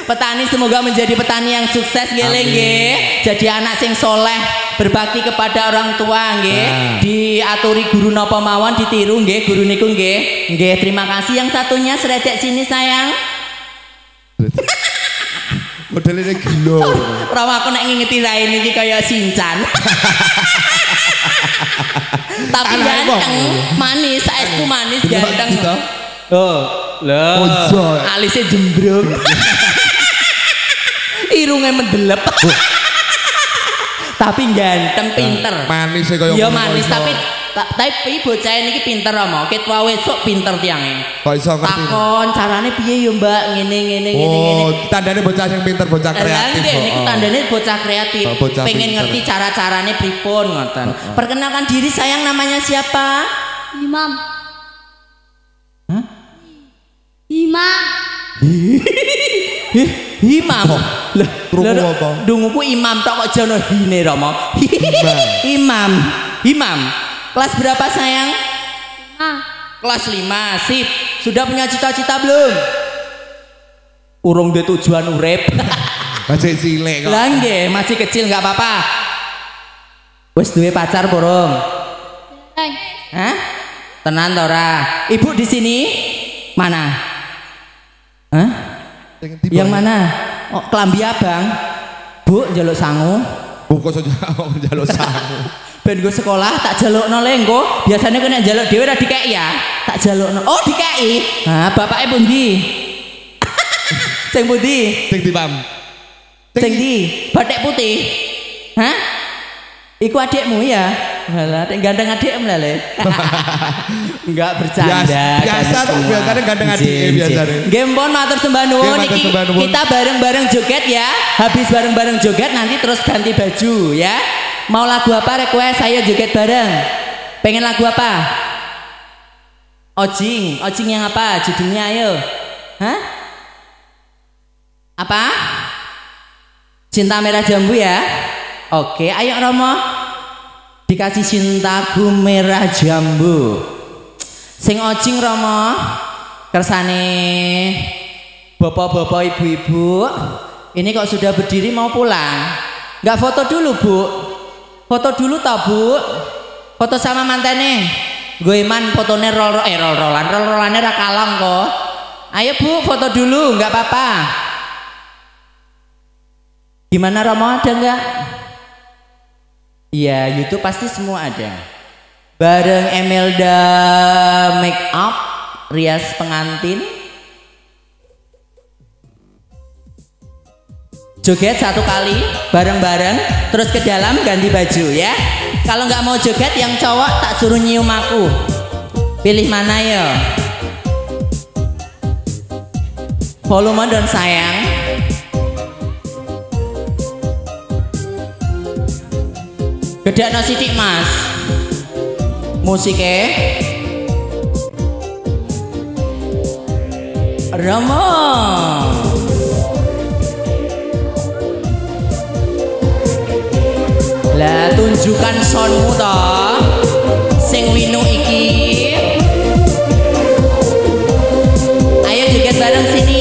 Petani semoga menjadi petani yang sukses nggih. Jadi anak sing soleh, berbakti kepada orang tua nggih. Diaturi guru napa mawon ditiru nggih guru niku nggih. Nggih, terima kasih. Yang satunya seredek sini sayang. Modelnya gila. Rawa aku nek ngingeti raine iki kaya Sinchan. Tapi ganteng, manis, saestu manis ganteng. Oh, lho. Alisnya jembrung. Irungnya mendelep. Tapi ganteng, pinter. Manis kaya ya manis, tapi bocah niki pinter ama. Ket wae esuk pinter tiange. Kok iso ngerti? Takon carane piye ya, Mbak? Ngene. Oh, tandane bocah sing pinter, bocah kreatif. Lah niku tandane bocah kreatif. Pengen ngerti cara-carane pripun ngoten. Perkenalkan diri sayang, namanya siapa? Imam. Hah? Imam. Imam. Lah, krungu apa? Dunguku imam tok kok jono hine Rama. Imam. Kelas berapa sayang? 5. Kelas 5. Sip. Sudah punya cita-cita belum? Urung de tujuan urip. Masih cilik kok. Lah nggih, masih kecil enggak apa-apa. Wis duwe pacar burung? Hah? Tenan ta ora? Ibu di sini? Mana? Hah? Yang mana? Oh, kelambi abang. Bu, njaluk sangu. Bu kok njaluk sangu. Ben gue sekolah tak jalukno le engko. Biasane kena njaluk dhewe ora dikeki ya. Tak jalukno. Oh, dikeki. Nah, bapake pundi? Sing pundi? Sing Pam. Sing ndi? Batik putih. Hah? Iku adikmu ya? Walah, gandeng adikmu lah le. Enggak bercanda. Biasa tuh, biasanya gandeng adike biasanya. Nggih mpun matur sembah nuwun iki. Kita bareng-bareng joget ya. Habis bareng-bareng joget nanti terus ganti baju ya. Mau lagu apa request? Saya joget bareng. Pengen lagu apa? Ojing yang apa? Judulnya ayo. Hah? Apa? Cinta Merah Jambu ya? Oke, ayo Romo. Dikasih cintaku merah jambu. Sing ojing Romo. Kersane bapak-bapak ibu-ibu. Ini kok sudah berdiri mau pulang? Nggak foto dulu Bu? Foto dulu tak Bu? Foto sama mantannya. Gue iman fotonya roll-rollannya rakalang kok. Ayo Bu, foto dulu, nggak apa-apa. Gimana Romo, ada nggak? Iya, YouTube pasti semua ada. Bareng Emelda Make Up, rias pengantin. Joget satu kali bareng-bareng, terus ke dalam ganti baju ya. Kalau nggak mau joget yang cowok tak suruh nyium aku. Pilih mana ya? Volume dong sayang. Gedekno sithik Mas. Musiknya Romo. Lah tunjukkan soundmu toh. Sing winu iki. Ayo joget bareng sini.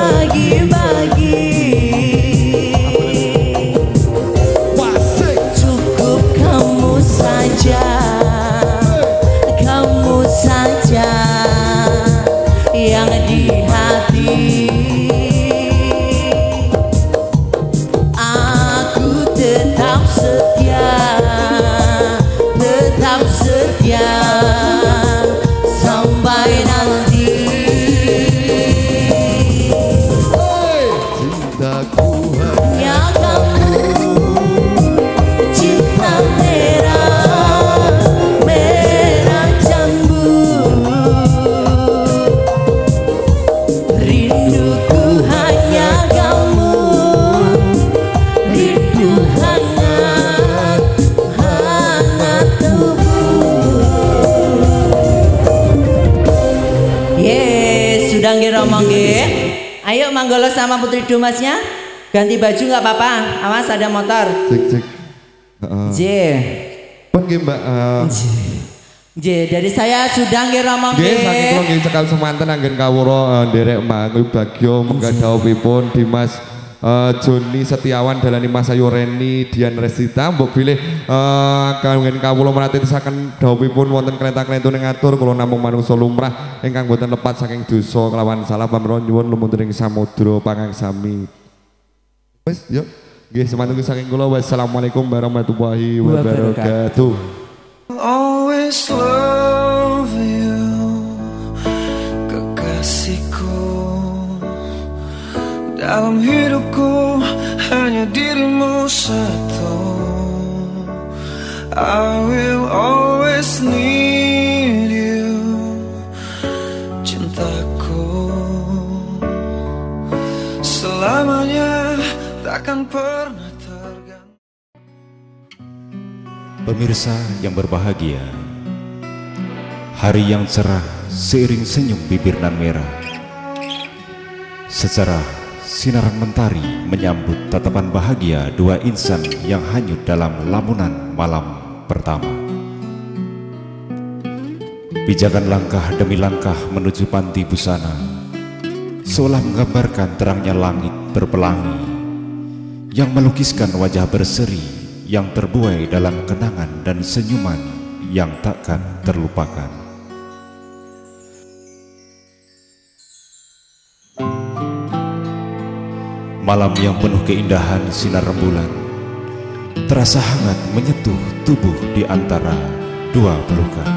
bagi-bagi. Cukup kamu saja, kamu saja yang di hati. Aku tetap setia, tetap setia sampai nanti. Cintaku hanya kamu, cinta merah, merah jambu. Rinduku hanya kamu, rindu hangat, hangat tubuh. Sudah nggih Romo nggih. Ayo manggolo sama Putri Dumasnya. Ganti baju nggak apa-apa. Awas ada motor. Cek. J. Pun nggih Mbak. J dari saya sudah nggih Romo nggih. Nggih saking kula nggih cekal semanten anggen kawula nderek mangke bagya menggadhawuhipun Dimas Joni Setiawan dalani Mas Ayu Reni Dian Resita mbok bilih kanggen kawula meratitaken dawuhipun wonten klenta-klentun ngatur kula namung manungsa lumrah ingkang boten lepat saking dosa kelawan salah pamrih nyuwun lumunturing samudra pangangsami. Wis yo nggih semanten saking kula wassalamualaikum warahmatullahi wabarakatuh. Always love you, kekasihku. Dalam hidupku hanya dirimu satu. I will always need you, cintaku. Selamanya takkan pernah terganti. Pemirsa yang berbahagia, hari yang cerah seiring senyum bibir nan merah. Secara sinaran mentari menyambut tatapan bahagia dua insan yang hanyut dalam lamunan malam pertama. Pijakan langkah demi langkah menuju panti busana, seolah menggambarkan terangnya langit berpelangi yang melukiskan wajah berseri yang terbuai dalam kenangan dan senyuman yang takkan terlupakan. Malam yang penuh keindahan sinar rembulan terasa hangat menyentuh tubuh di antara dua pelukan.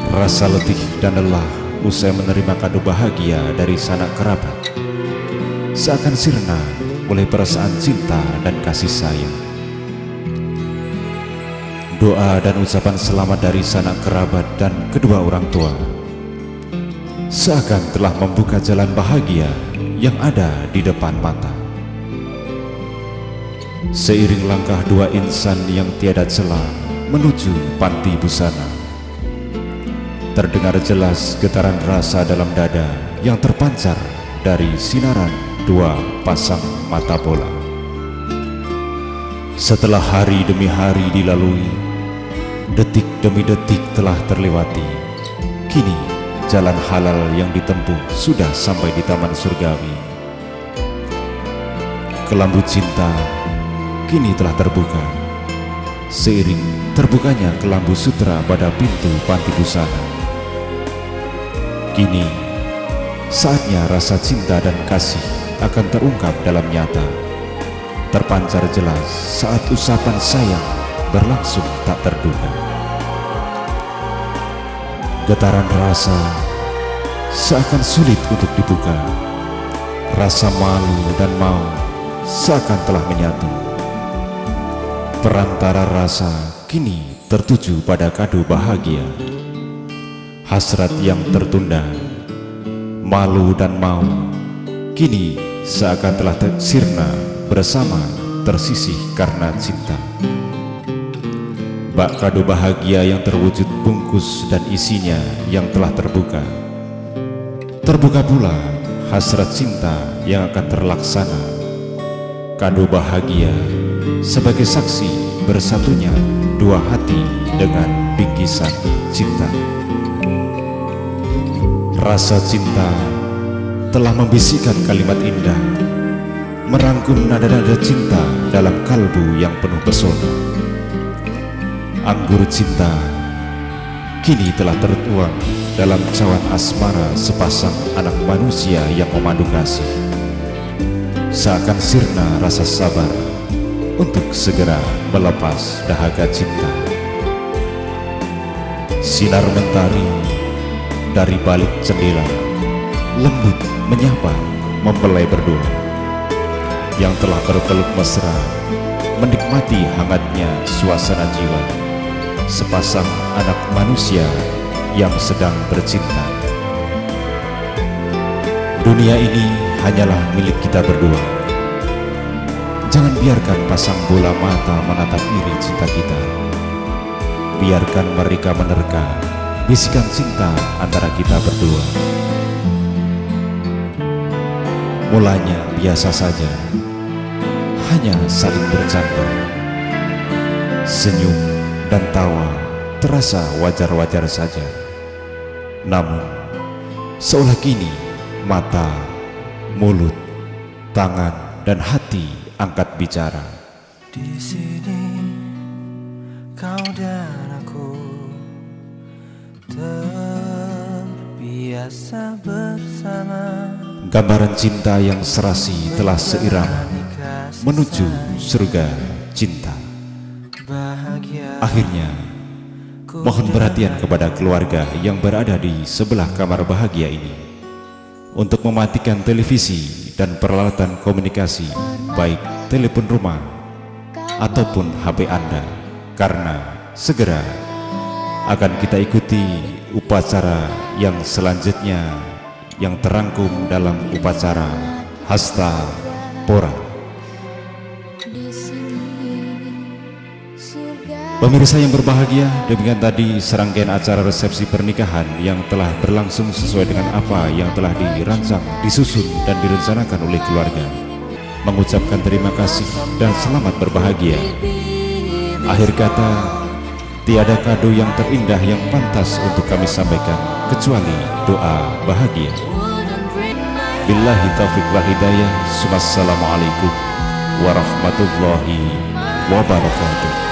Rasa letih dan lelah usai menerima kado bahagia dari sanak kerabat seakan sirna oleh perasaan cinta dan kasih sayang. Doa dan ucapan selamat dari sanak kerabat dan kedua orang tua seakan telah membuka jalan bahagia yang ada di depan mata. Seiring langkah dua insan yang tiada celah menuju panti busana, terdengar jelas getaran rasa dalam dada yang terpancar dari sinaran dua pasang mata bola. Setelah hari demi hari dilalui, detik demi detik telah terlewati. Kini jalan halal yang ditempuh sudah sampai di taman surgawi. Kelambu cinta kini telah terbuka. Seiring terbukanya kelambu sutra pada pintu panti busana, kini saatnya rasa cinta dan kasih akan terungkap dalam nyata. Terpancar jelas saat usapan sayang berlangsung tak terduga. Getaran rasa seakan sulit untuk dibuka. Rasa malu dan mau seakan telah menyatu. Perantara rasa kini tertuju pada kado bahagia. Hasrat yang tertunda, malu dan mau, kini seakan telah sirna bersama tersisih karena cinta. Bak kado bahagia yang terwujud bungkus dan isinya yang telah terbuka. Terbuka pula hasrat cinta yang akan terlaksana. Kado bahagia sebagai saksi bersatunya dua hati dengan bingkisan cinta. Rasa cinta telah membisikkan kalimat indah, merangkum nada-nada cinta dalam kalbu yang penuh pesona. Anggur cinta kini telah tertuang dalam cawan asmara sepasang anak manusia yang memandu kasih. Seakan sirna rasa sabar untuk segera melepas dahaga cinta. Sinar mentari dari balik jendela lembut menyapa mempelai berdua yang telah berpeluk mesra, menikmati hangatnya suasana jiwa sepasang anak manusia yang sedang bercinta. Dunia ini hanyalah milik kita berdua. Jangan biarkan pasang bola mata menatap iri cinta kita. Biarkan mereka menerka bisikan cinta antara kita berdua. Mulanya biasa saja, hanya saling bercanda. Senyum dan tawa terasa wajar-wajar saja. Namun seolah kini mata, mulut, tangan, dan hati angkat bicara. Di sini kau dan aku terbiasa bersama. Gambaran cinta yang serasi telah seirama menuju surga cinta. Akhirnya, mohon perhatian kepada keluarga yang berada di sebelah kamar bahagia ini untuk mematikan televisi dan peralatan komunikasi, baik telepon rumah ataupun HP Anda, karena segera akan kita ikuti upacara yang selanjutnya yang terangkum dalam upacara Hasta Pora. Pemirsa yang berbahagia, demikian tadi serangkaian acara resepsi pernikahan yang telah berlangsung sesuai dengan apa yang telah dirancang, disusun, dan direncanakan oleh keluarga. Mengucapkan terima kasih dan selamat berbahagia. Akhir kata, tiada kado yang terindah yang pantas untuk kami sampaikan kecuali doa bahagia. Billahi taufiq wal hidayah. Wassalamualaikum warahmatullahi wabarakatuh.